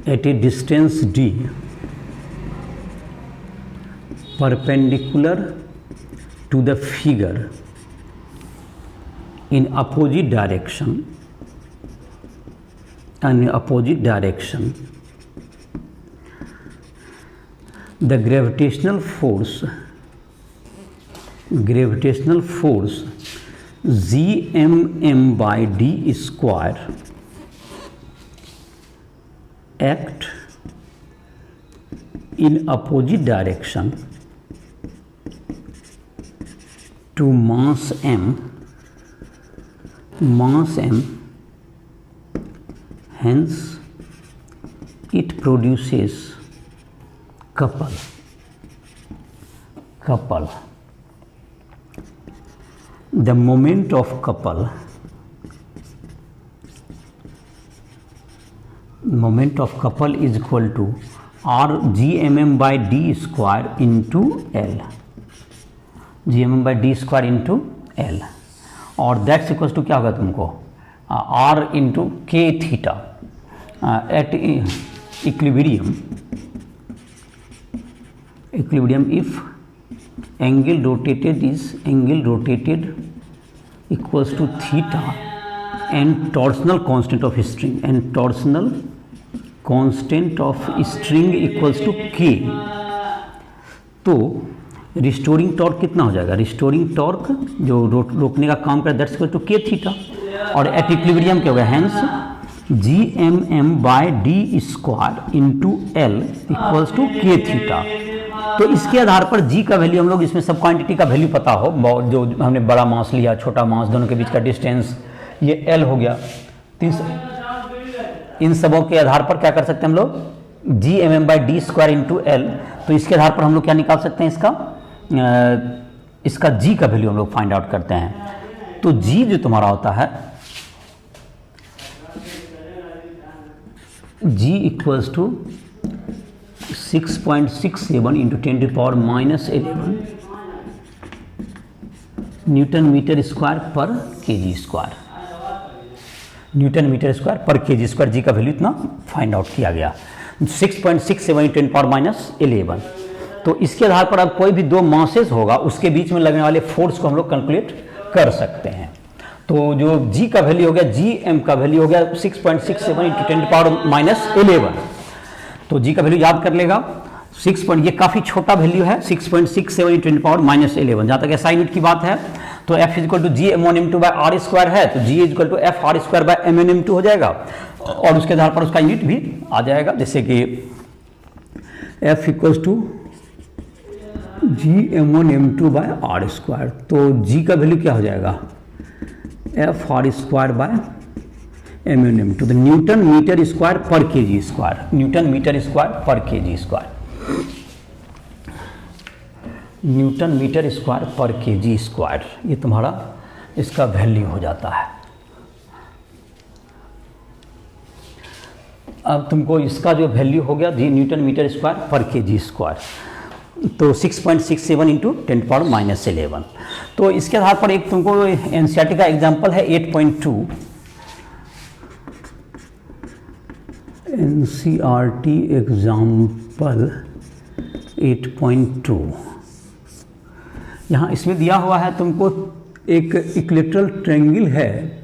S1: at a distance d perpendicular to the figure in opposite direction, the gravitational force Gmm/d square act in opposite direction to mass m, hence it produces couple. The moment of couple is equal to Gmm/d square into L, Gmm/d square into L, और that's equals to क्या होगा तुमको r into k theta at equilibrium equilibrium if angle rotated equals to theta and torsional constant of string equals to K, तो restoring torque कितना हो जाएगा? Restoring torque जो रोकने का काम करे that's equal to K theta, और एट इक्विलिब्रियम क्या होगा? Hence GMM/d² into L equals to K theta. तो इसके आधार पर जी का वैल्यू हम लोग, इसमें सब क्वांटिटी का वैल्यू पता हो, जो हमने बड़ा मास लिया, छोटा मास, दोनों के बीच का डिस्टेंस, ये एल हो गया। इन सबों के आधार पर क्या कर सकते हैं हम लोग? GMM/d² into L. तो इसके आधार पर हम लोग क्या निकाल सकते हैं? इसका जी का वैल्यू हम लोग फाइंड आउट करते हैं। तो जी जो तुम्हारा होता है, G equals to 6.67 into 10⁻⁻11 newton metre square per kg square. Newton metre square per kg square, G का वैल्यू इतना फाइंड आउट किया गया, 6.67 इंटू 10⁻11। तो इसके आधार पर अब कोई भी दो मासेस होगा, उसके बीच में लगने वाले फोर्स को हम लोग कैलकुलेट कर सकते हैं। तो जो जी का वैल्यू हो गया, जी एम का वैल्यू हो गया 6.67 इंटू 10⁻11। तो जी का वैल्यू याद कर लेगा, 6 ये काफ़ी छोटा वैल्यू है, 6.67 इंटू 10⁻11। जहाँ तक एसआई यूनिट की बात है तो F इक्वल टू GM1m2/r² है, तो G इक्वल टू FR²/mn_m2 हो जाएगा, और उसके आधार पर उसका यूनिट भी आ जाएगा, जैसे कि F इक्वल टू GM1m2/r²। तो G का वैल्यू क्या हो जाएगा? FR²/mn_m2, तो newton metre square per kg square, newton metre square per kg square, newton metre square per kg square, ये तुम्हारा इसका वैल्यू हो जाता है। अब तुमको इसका जो वैल्यू हो गया जी Newton metre square per kg square, तो 6.67 इंटू 10⁻11। तो इसके आधार पर एक तुमको एनसीईआरटी का एग्जाम्पल है 8.2, एनसीईआरटी एग्जाम्पल 8.2। यहाँ इसमें दिया हुआ है तुमको एक इक्विलैटरल ट्रायंगल है,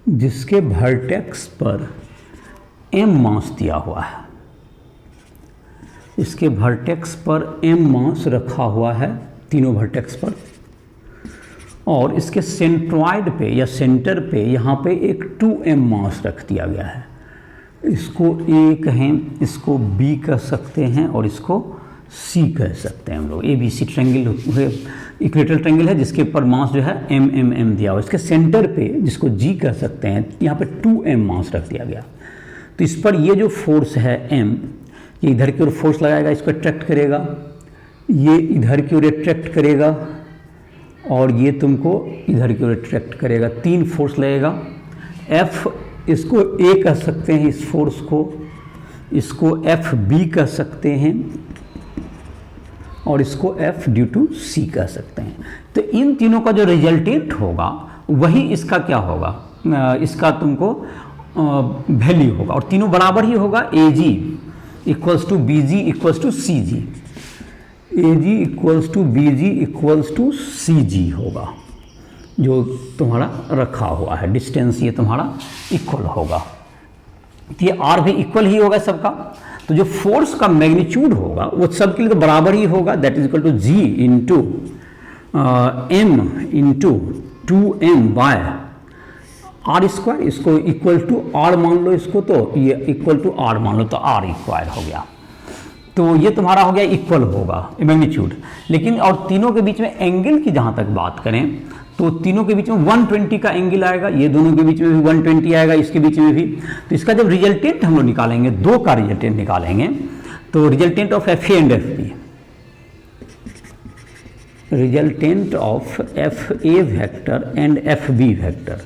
S1: जिसके वर्टेक्स पर m मास दिया हुआ है, इसके वर्टेक्स पर m मास रखा हुआ है तीनों वर्टेक्स पर, और इसके सेंट्रॉइड पे या सेंटर पे यहाँ पे एक 2m मास रख दिया गया है। इसको A कहें, इसको B कह सकते हैं, और इसको C कह सकते हैं हम लोग। ABC ट्रायंगल इक्विलैटरल ट्रायंगल है, जिसके ऊपर मास जो है m दिया हुआ। इसके सेंटर पे जिसको G कह सकते हैं, यहाँ पे 2m मास रख दिया गया। तो इस पर ये जो फोर्स है m, ये इधर की ओर फोर्स लगाएगा, इसको अट्रैक्ट करेगा, ये इधर की ओर अट्रैक्ट करेगा, और ये तुमको इधर की ओर अट्रैक्ट करेगा। 3 फोर्स लगेगा। F इसको A कह सकते हैं, इस फोर्स को, इसको FB कह सकते हैं, और इसको F ड्यू टू C कह सकते हैं। तो इन तीनों का जो रिजल्टेंट होगा वही इसका क्या होगा, इसका तुमको वैल्यू होगा, और तीनों बराबर ही होगा। AG equals to BG equals to CG, AG equals to BG equals to CG होगा, जो तुम्हारा रखा हुआ है डिस्टेंस, ये तुम्हारा इक्वल होगा। ये R भी इक्वल ही होगा सबका। तो जो फोर्स का मैग्नीट्यूड होगा वो सबके लिए तो बराबर ही होगा, that is equal to G into M into 2m/r²। इसको इक्वल टू R मान लो, इसको तो ये इक्वल टू R मान लो, तो R इक्वल हो गया। तो ये तुम्हारा हो गया इक्वल होगा मैग्नीट्यूड। लेकिन और तीनों के बीच में एंगल की जहाँ तक बात करें तो तीनों के बीच में 120 का एंगल आएगा, ये दोनों के बीच में भी 120 आएगा, इसके बीच में भी। तो इसका जब रिजल्टेंट हम लोग निकालेंगे, 2 का रिजल्टेंट निकालेंगे, तो resultant of FA and FB, resultant of FA vector and FB vector,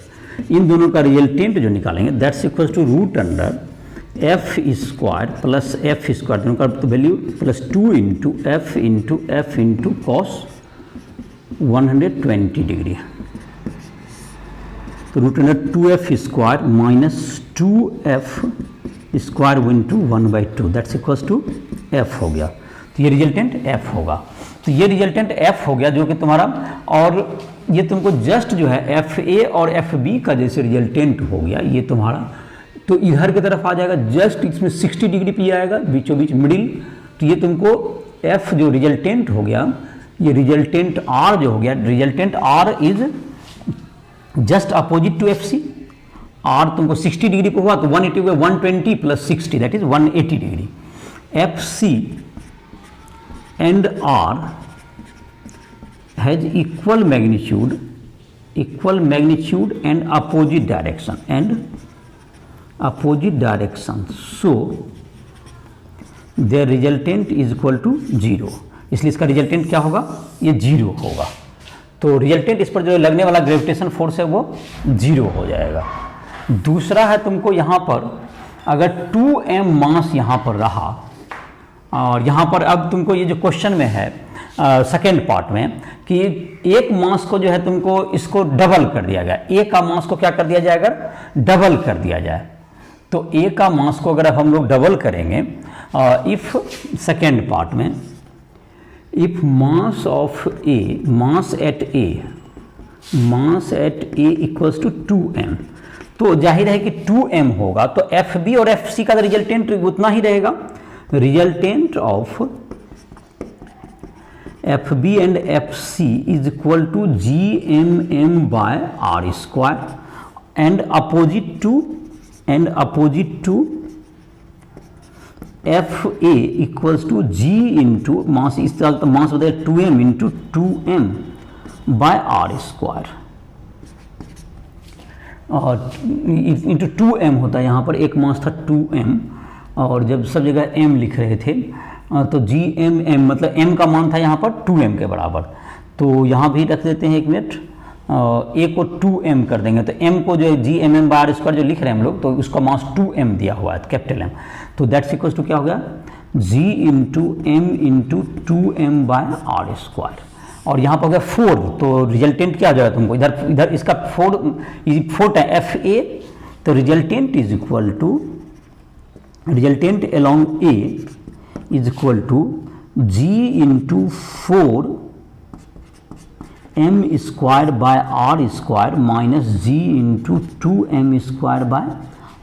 S1: इन दोनों का रिजल्टेंट जो निकालेंगे that's equal to √F² plus F², दोनों का value plus 2 into F into cos 120 degree. तो √2F² minus 2F square into 1/2 that's equals to F हो गया। तो ये रिजल्टेंट एफ होगा। तो ये रिजल्टेंट एफ हो गया जो कि तुम्हारा, और ये तुमको जस्ट जो है एफ ए और एफ बी का जैसे रिजल्टेंट हो गया ये तुम्हारा, तो इधर की तरफ आ जाएगा, जस्ट इसमें 60 डिग्री पे आएगा बीचों बीच मिडिल। तो ये तुमको एफ जो रिजल्टेंट हो गया, ये रिजल्टेंट आर जो हो गया, resultant R is just opposite to F C. R तुमको 60 डिग्री पे हुआ तो 180 हुआ, 120 plus 60 that is 180 degree. F C and R has equal magnitude and opposite direction, so their resultant is equal to 0। इसलिए इसका रिजल्टेंट क्या होगा, ये 0 होगा। तो रिजल्टेंट इस पर जो लगने वाला ग्रेविटेशन फोर्स है वो 0 हो जाएगा। दूसरा है तुमको यहाँ पर अगर 2m मास यहाँ पर रहा, और यहाँ पर अब तुमको ये जो क्वेश्चन में है सेकेंड पार्ट में कि एक मास को जो है तुमको इसको डबल कर दिया गया, ए का मास को क्या कर दिया जाए, अगर डबल कर दिया जाए तो ए का मास को अगर हम लोग डबल करेंगे, इफ सेकेंड पार्ट में if mass of A, mass at A equals to 2m, तो जाहिर है कि 2m होगा तो एफ बी और एफ सी का रिजल्टेंट उतना ही रहेगा। Resultant of F B and F C is equal to GMM by R square and opposite to F A equals to G into mass, इस तरह तो मास होता है 2m into 2m by R square, और into 2m होता है। यहाँ पर एक मास था 2m, और जब सब जगह m लिख रहे थे तो GMM मतलब m का मान था यहाँ पर 2m के बराबर। तो यहाँ भी रख देते हैं 1 मिनट, a को 2m कर देंगे तो m को जो है GMM बाय आर स्क्वायर जो लिख रहे हैं हम लोग, तो उसका मास 2m दिया हुआ है कैपिटल M, तो दैट्स इक्वल्स टू क्या हो गया, G into m into 2m by R square. और यहाँ पर हो गया 4, तो रिजल्टेंट क्या आ जाएगा तुमको, इधर इसका 4 टाइम एफ ए, तो resultant is equal to, resultant along A is equal to G into 4 m square by R square minus G into 2m square by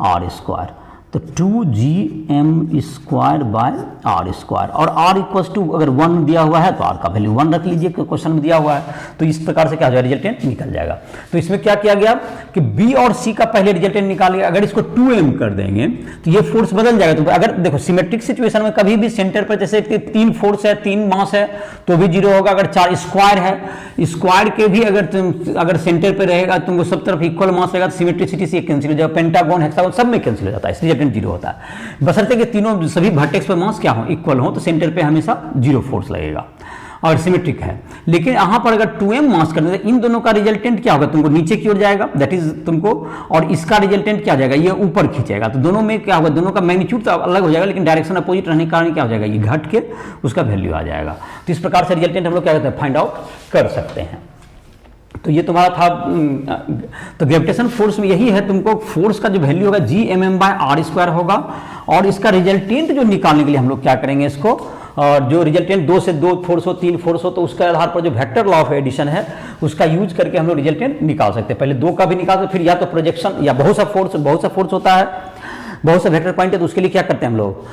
S1: R square, तो 2GM square by R square, और r equals to अगर 1 दिया हुआ है तो r का value 1 रख लीजिए, क्वेश्चन में दिया हुआ है। तो इस प्रकार से क्या हो जाएगा, रिजल्टेंट निकल जाएगा। तो इसमें क्या किया गया कि b और c का पहले रिजल्टेंट निकाल लिया, अगर इसको 2m कर देंगे तो ये फोर्स बदल जाएगा। तो अगर देखो सिमेट्रिक सिचुएशन में कभी भी सेंटर पर जैसे 3 फोर्स है, 3 मास है तो भी 0 होगा। अगर 4 स्क्वायर है, स्क्वायर के भी अगर सेंटर पर रहेगा तुमको सब तरफ इक्वल मास रहेगा तो सिमेट्रिसिटी से कैंसिल हो जाएगा, पेंटागन हेक्सागन सब में कैंसिल हो जाता है, इसलिए रिजल्टेंट 0 होता है। बशर्ते कि तीनों सभी वर्टेक्स पर मास क्या हो, इक्वल हो, तो सेंटर पे हमेशा 0 फोर्स लगेगा और सिमेट्रिक है। लेकिन यहाँ पर अगर 2m मास कर देते इन दोनों का रिजल्टेंट क्या होगा, तुमको नीचे की ओर जाएगा दैट इज तुमको, और इसका रिजल्टेंट क्या हो जाएगा, ये ऊपर खींचेगा। तो दोनों में क्या होगा, दोनों का मैग्नीट्यूड तो अलग हो जाएगा लेकिन डायरेक्शन अपोजिट रहने के कारण क्या हो जाएगा, ये घट के उसका वैल्यू आ जाएगा। तो इस प्रकार से रिजल्टेंट हम लोग क्या कहते हैं, फाइंड आउट कर सकते हैं। तो ये तुम्हारा था, तो ग्रेविटेशन फोर्स में यही है, तुमको फोर्स का जो वैल्यू होगा GMM बाय आर स्क्वायर होगा, और इसका रिजल्टेंट जो निकालने के लिए हम लोग क्या करेंगे इसको, और जो रिजल्टेंट 2 से 2 फोर्स हो, 3 फोर्स हो, तो उसके आधार पर जो वेक्टर लॉ ऑफ एडिशन है उसका यूज करके हम लोग रिजल्टेंट निकाल सकते हैं। पहले 2 का भी निकाल सकते, फिर या तो प्रोजेक्शन या बहुत सा फोर्स होता है, बहुत से वेक्टर पॉइंट है, तो उसके लिए क्या करते हैं हम लोग,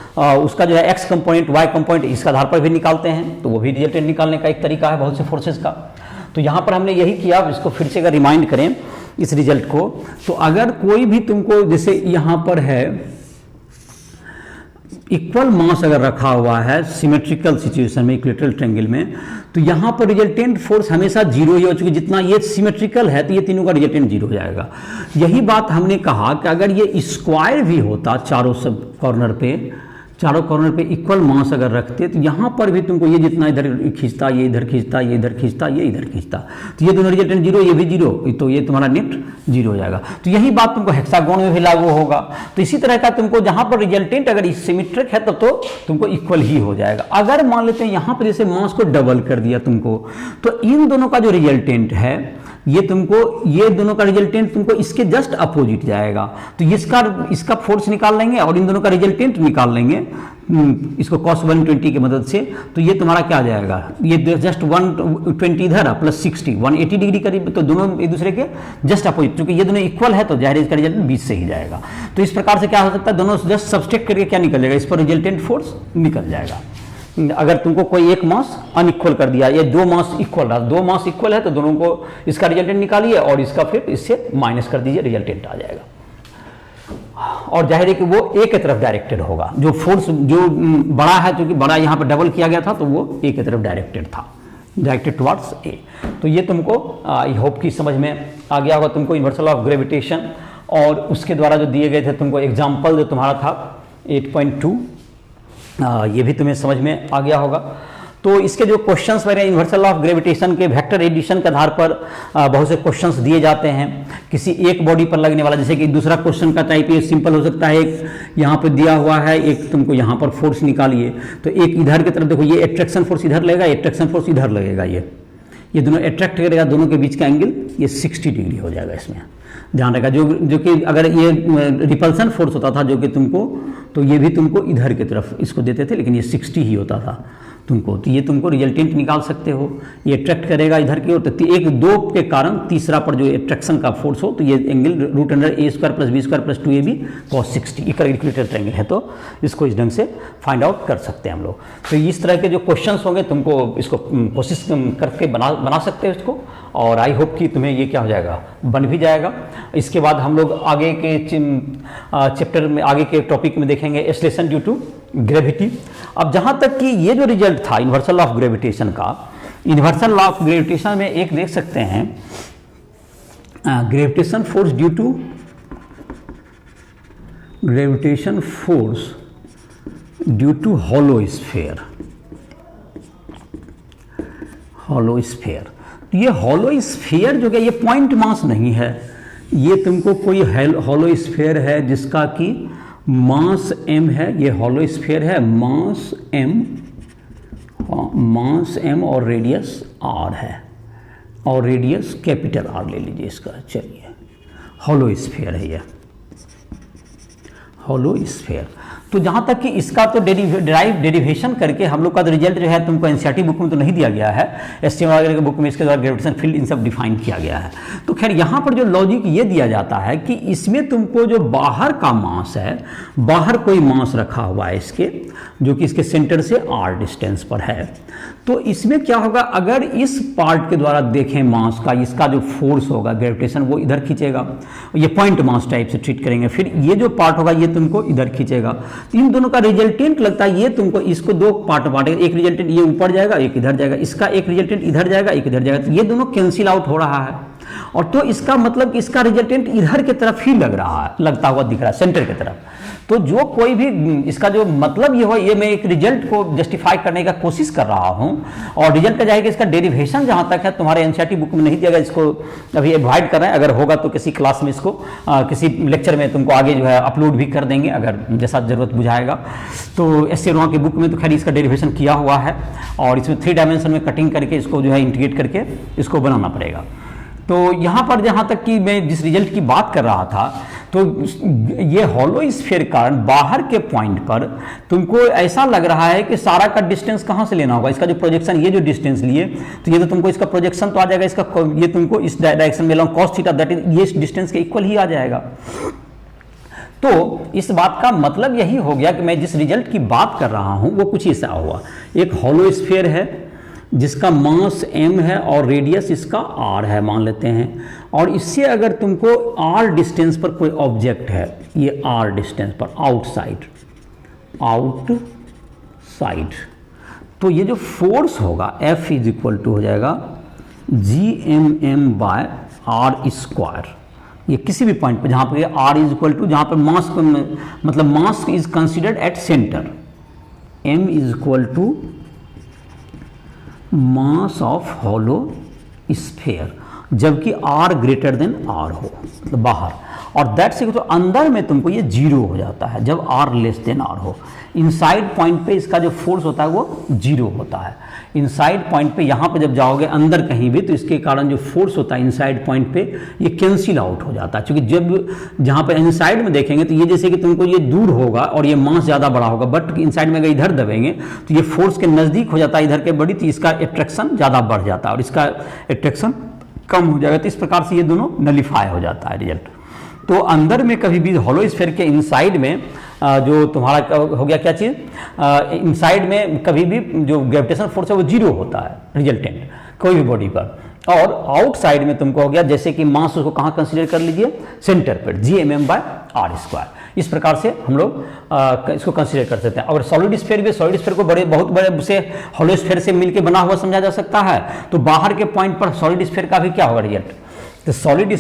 S1: उसका जो है x कंपोनेंट y कंपोनेंट इसका आधार पर भी निकालते हैं, तो वो भी रिजल्टेंट निकालने का एक तरीका है बहुत से फोर्सेज का। तो यहाँ पर हमने यही किया, इसको फिर से अगर रिमाइंड करें इस रिजल्ट को, तो अगर कोई भी तुमको जैसे यहाँ पर है इक्वल मास अगर रखा हुआ है सिमेट्रिकल सिचुएशन में, इक्विलेटरल ट्रायंगल में, तो यहाँ पर रिजल्टेंट फोर्स हमेशा 0 ही हो चुकी, जितना ये सिमेट्रिकल है तो ये तीनों का रिजल्टेंट 0 हो जाएगा। यही बात हमने कहा कि अगर ये स्क्वायर भी होता चारों कॉर्नर पे इक्वल मास अगर रखते तो यहाँ पर भी तुमको ये जितना इधर खींचता, ये इधर खींचता, ये इधर खींचता, ये इधर खींचता, तो ये दोनों रिजल्टेंट 0, ये भी 0, तो ये तुम्हारा नेट 0 हो जाएगा। तो यही बात तुमको हेक्सागोन में भी लागू होगा। तो इसी तरह का तुमको जहाँ पर रिजल्टेंट अगर सिमेट्रिक है तो तुमको इक्वल ही हो जाएगा। अगर मान लेते हैं यहाँ पर जैसे मास को डबल कर दिया तुमको, तो इन दोनों का जो रिजल्टेंट है ये तुमको ये दोनों का रिजल्टेंट तुमको इसके जस्ट अपोजिट जाएगा, तो इसका फोर्स निकाल लेंगे और इन दोनों का रिजल्टेंट निकाल लेंगे इसको cos 120 की मदद से, तो ये तुम्हारा क्या जाएगा, ये जस्ट 120 इधर प्लस 60 180 डिग्री करीब, तो दोनों एक दूसरे के जस्ट अपोजिट, क्योंकि ये दोनों इक्वल है तो जाहिर इसका रिजल्टेंट 20 से ही जाएगा। तो इस प्रकार से क्या हो सकता है, दोनों जस्ट सब्सट्रैक्ट करके क्या निकल जाएगा, इस पर रिजल्टेंट फोर्स निकल जाएगा। अगर तुमको कोई एक मास अनइक्वल कर दिया, ये दो मास इक्वल रहा, दो मास इक्वल है तो दोनों को इसका रिजल्टेंट निकालिए और इसका फिर इससे माइनस कर दीजिए, रिजल्टेंट आ जाएगा। और जाहिर है कि वो ए की तरफ डायरेक्टेड होगा, जो फोर्स जो बड़ा है, क्योंकि बड़ा यहाँ पर डबल किया गया था तो वो ए की तरफ डायरेक्टेड था, डायरेक्टेड टुवर्ड्स ए। तो ये तुमको आई होप कि समझ में आ गया होगा तुमको यूनिवर्सल ऑफ ग्रेविटेशन, और उसके द्वारा जो दिए गए थे तुमको एग्जाम्पल जो तुम्हारा था 8.2, ये भी तुम्हें समझ में आ गया होगा। तो इसके जो क्वेश्चंस वगैरह यूनिवर्सल ऑफ ग्रेविटेशन के वेक्टर एडिशन के आधार पर बहुत से क्वेश्चंस दिए जाते हैं किसी एक बॉडी पर लगने वाला, जैसे कि दूसरा क्वेश्चन का टाइप ये सिंपल हो सकता है, एक यहाँ पर दिया हुआ है, एक तुमको यहाँ पर फोर्स निकालिए, तो एक इधर की तरफ देखो, ये अट्रैक्शन फोर्स इधर लगेगा, अट्रैक्शन फोर्स इधर लगेगा, ये दोनों अट्रैक्ट करेगा, दोनों के बीच का एंगल ये 60 डिग्री हो जाएगा। इसमें ध्यान रखा, जो कि अगर ये रिपल्सन फोर्स होता था जो कि तुमको, तो ये भी तुमको इधर की तरफ इसको देते थे, लेकिन ये 60 ही होता था तुमको, तो ये तुमको रिजल्टेंट निकाल सकते हो, ये अट्रैक्ट करेगा इधर की ओर, तो एक दो के कारण तीसरा पर जो अट्रैक्शन का फोर्स हो, तो ये angle √a² + b² + 2ab cos 60 equilateral triangle है, तो इसको इस ढंग से फाइंड आउट कर सकते हैं हम लोग। तो इस तरह के जो क्वेश्चंस होंगे तुमको इसको कोशिश करके बना सकते हो इसको, और आई होप कि तुम्हें ये क्या हो जाएगा, बन भी जाएगा। इसके बाद हम लोग आगे के चैप्टर में, आगे के टॉपिक में देखेंगे एक्सेलरेशन ड्यू टू ग्रेविटी। अब जहाँ तक कि ये जो रिजल्ट था यूनिवर्सल ऑफ ग्रेविटेशन का, यूनिवर्सल लॉ ऑफ ग्रेविटेशन में एक देख सकते हैं gravitation force due to gravitation force due to hollow sphere. Hollow sphere, तो ये हॉलो स्फीयर जो कि ये पॉइंट मास नहीं है, ये तुमको कोई हॉलो स्फीयर है जिसका कि मास m है, ये हॉलो स्फीयर है, मास m और रेडियस r है, और रेडियस कैपिटल R ले लीजिए इसका। चलिए, हॉलो स्फीयर है ये हॉलो स्फीयर। तो जहाँ तक कि इसका तो डेरिवेशन करके हम लोग का तो रिजल्ट जो है तुमको एनसीईआरटी बुक में तो नहीं दिया गया है, एसटीएम वगैरह के बुक में इसके द्वारा ग्रेविटेशन फील्ड इन सब डिफाइन किया गया है। तो खैर यहाँ पर जो लॉजिक ये दिया जाता है कि इसमें तुमको जो बाहर का मास है, बाहर कोई मास रखा हुआ है इसके, जो कि इसके सेंटर से r डिस्टेंस पर है, तो इसमें क्या होगा, अगर इस पार्ट के द्वारा देखें मास का, इसका जो फोर्स होगा ग्रेविटेशन वो इधर खींचेगा, ये पॉइंट मास टाइप से ट्रीट करेंगे, फिर ये जो पार्ट होगा ये तुमको इधर खींचेगा, इन दोनों का रिजल्टेंट लगता है ये तुमको इसको दो पार्ट बांटेगा, एक रिजल्टेंट ये ऊपर जाएगा, एक इधर जाएगा, इसका एक रिजल्टेंट इधर जाएगा, एक इधर जाएगा, तो ये दोनों कैंसिल आउट हो रहा है, और तो इसका मतलब कि इसका रिजल्टेंट इधर की तरफ ही लगता हुआ दिख रहा है, सेंटर की तरफ। तो जो कोई भी इसका जो मतलब ये हो, ये मैं एक रिजल्ट को जस्टिफाई करने का कोशिश कर रहा हूं, और रिजल्ट का जाएगा इसका डेरिवेशन जहां तक है तुम्हारे एनसीईआरटी बुक में नहीं दिया गया, इसको अभी अवॉइड कर रहे हैं, अगर होगा तो किसी क्लास में इसको किसी लेक्चर में तुमको आगे जो है अपलोड भी कर देंगे अगर जैसा जरूरत बुझाएगा। तो एससी रोहा की बुक में तो खैर इसका डेरिवेशन किया हुआ है, और इसमें 3 डायमेंशन में कटिंग करके इसको जो है इंटीग्रेट करके इसको बनाना पड़ेगा। तो यहाँ पर जहाँ तक कि मैं जिस रिजल्ट की बात कर रहा था, तो ये हॉलो स्फीयर कारण बाहर के पॉइंट पर तुमको ऐसा लग रहा है कि सारा का डिस्टेंस कहाँ से लेना होगा, इसका जो प्रोजेक्शन, ये जो डिस्टेंस लिए, तो ये तो तुमको इसका प्रोजेक्शन तो आ जाएगा, इसका ये तुमको इस डायरेक्शन में long cos theta, that is ये इस डिस्टेंस के इक्वल ही आ जाएगा। तो इस बात का मतलब यही हो गया कि मैं जिस रिजल्ट की बात कर रहा हूँ वो कुछ ऐसा हुआ, एक हॉलो स्फीयर है जिसका मास m है और रेडियस इसका r है मान लेते हैं, और इससे अगर तुमको r डिस्टेंस पर कोई ऑब्जेक्ट है, ये r डिस्टेंस पर आउटसाइड, तो ये जो फोर्स होगा F = हो जाएगा Gmm/r²। ये किसी भी पॉइंट पर जहाँ पर r = जहाँ पर मास मतलब mass is considered at centre, m = mass of hollow sphere, जबकि आर ग्रेटर देन आर हो, मतलब बाहर, और दैट से तो अंदर में तुमको ये जीरो हो जाता है जब आर लेस देन आर हो। इनसाइड पॉइंट पे इसका जो फोर्स होता है वो जीरो होता है। इनसाइड पॉइंट पे यहाँ पे जब जाओगे अंदर कहीं भी, तो इसके कारण जो फोर्स होता है इनसाइड पॉइंट पे ये कैंसिल आउट हो जाता है, क्योंकि जब जहाँ पे इनसाइड में देखेंगे तो ये जैसे कि तुमको ये दूर होगा और ये मास ज़्यादा बड़ा होगा, बट इनसाइड में अगर इधर दबेंगे तो ये फोर्स के नज़दीक हो जाता है इधर के बड़ी, तो इसका अट्रैक्शन ज़्यादा बढ़ जाता है और इसका अट्रैक्शन कम हो जाएगा। तो इस प्रकार से ये दोनों नलिफाई हो जाता है रिजल्ट। तो अंदर में कभी भी होलो स्फीयर के इनसाइड में जो तुम्हारा हो गया क्या चीज़, इनसाइड में कभी भी जो ग्रेविटेशन फोर्स है वो जीरो होता है रिजल्टेंट कोई भी बॉडी पर, और आउटसाइड में तुमको हो गया जैसे कि मास उसको कहाँ कंसीडर कर लीजिए, सेंटर पर, Gmm/r²। इस प्रकार से हम लोग इसको कंसीडर कर सकते हैं। और सॉलिड स्फीयर भी, सॉलिड स्फीयर को बहुत बड़े से होलो स्फीयर से मिलकर बना हुआ समझा जा सकता है, तो बाहर के पॉइंट पर सॉलिड स्फीयर का भी क्या होगा रिजल्ट, तो सॉलिड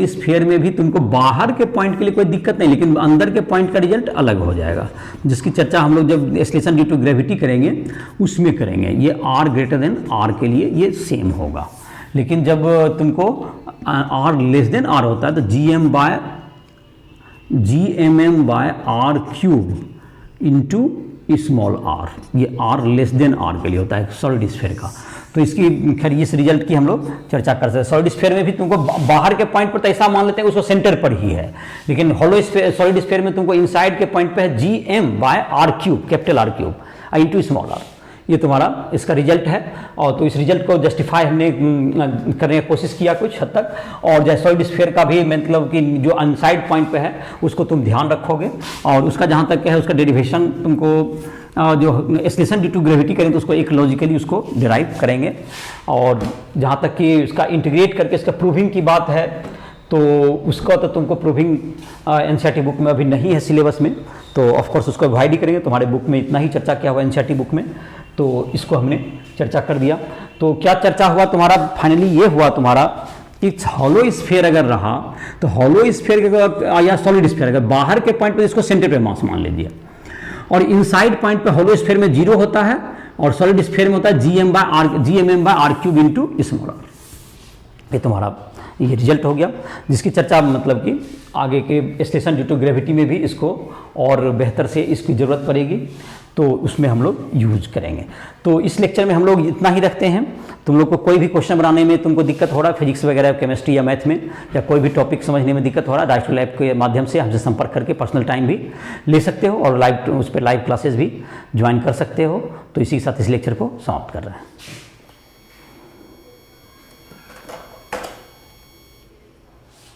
S1: स्फीयर में भी तुमको बाहर के पॉइंट के लिए कोई दिक्कत नहीं, लेकिन अंदर के पॉइंट का रिजल्ट अलग हो जाएगा, जिसकी चर्चा हम लोग जब एक्सेलरेशन ड्यू टू ग्रेविटी करेंगे उसमें करेंगे। ये आर ग्रेटर देन आर के लिए ये सेम होगा, लेकिन जब तुमको आर लेस देन आर होता है तो Gmm/r³ इंटू स्मॉल आर, ये आर लेस देन आर के लिए होता है सॉलिड स्फीयर का। तो इसकी खैर इस रिजल्ट की हम लोग चर्चा कर सकते हैं। सॉलिड स्फीयर में भी तुमको बाहर के पॉइंट पर तो ऐसा मान लेते हैं उसको सेंटर पर ही है, लेकिन होलो स्फीयर, सॉलिड स्फीयर में तुमको इनसाइड के पॉइंट पे है Gm/r³ capital R³ into small are, ये तुम्हारा इसका रिजल्ट है। और तो इस रिजल्ट को जस्टिफाई हमने करने की कोशिश किया कुछ हद तक, और जैसे सॉलिड स्फीयर का भी मतलब कि जो अनसाइड पॉइंट पे है उसको तुम ध्यान रखोगे, और उसका जहाँ तक है उसका डेरिवेशन तुमको जो एक्सेलरेशन ड्यू टू ग्रेविटी करेंगे तो उसको एक लॉजिकली उसको डिराइव करेंगे, और जहाँ तक कि उसका इंटीग्रेट करके इसका प्रूविंग की बात है तो उसका तो तुमको प्रूविंग एनसीईआरटी बुक में अभी नहीं है सिलेबस में, तो ऑफकोर्स उसको अवॉइड ही करेंगे। तुम्हारे बुक में इतना ही चर्चा किया हुआ एनसीईआरटी बुक में, तो इसको हमने चर्चा कर दिया। तो क्या चर्चा हुआ तुम्हारा, फाइनली ये हुआ तुम्हारा कि होलो स्फीयर अगर रहा तो होलो स्फीयर या सॉलिड स्फीयर अगर बाहर के पॉइंट पर इसको सेंटर पे मास मान लीजिए, और इनसाइड पॉइंट पे होलो स्फीयर में जीरो होता है और सॉलिड स्फीयर में होता है Gmm/r³ इंटू स्मॉल आर। ये तुम्हारा ये रिजल्ट हो गया, जिसकी चर्चा मतलब कि आगे के एक्सेलरेशन ड्यू टू ग्रेविटी में भी इसको और बेहतर से इसकी ज़रूरत पड़ेगी, तो उसमें हम लोग यूज करेंगे। तो इस लेक्चर में हम लोग इतना ही रखते हैं। तुम लोग को कोई भी क्वेश्चन बनाने में तुमको दिक्कत हो रहा है फिजिक्स वगैरह, केमिस्ट्री या मैथ में, या कोई भी टॉपिक समझने में दिक्कत हो रहा है, राइस टू लैब के माध्यम से हमसे संपर्क करके पर्सनल टाइम भी ले सकते हो, और लाइव उस पर लाइव क्लासेस भी ज्वाइन कर सकते हो। तो इसी के साथ इस लेक्चर को समाप्त कर रहे हैं।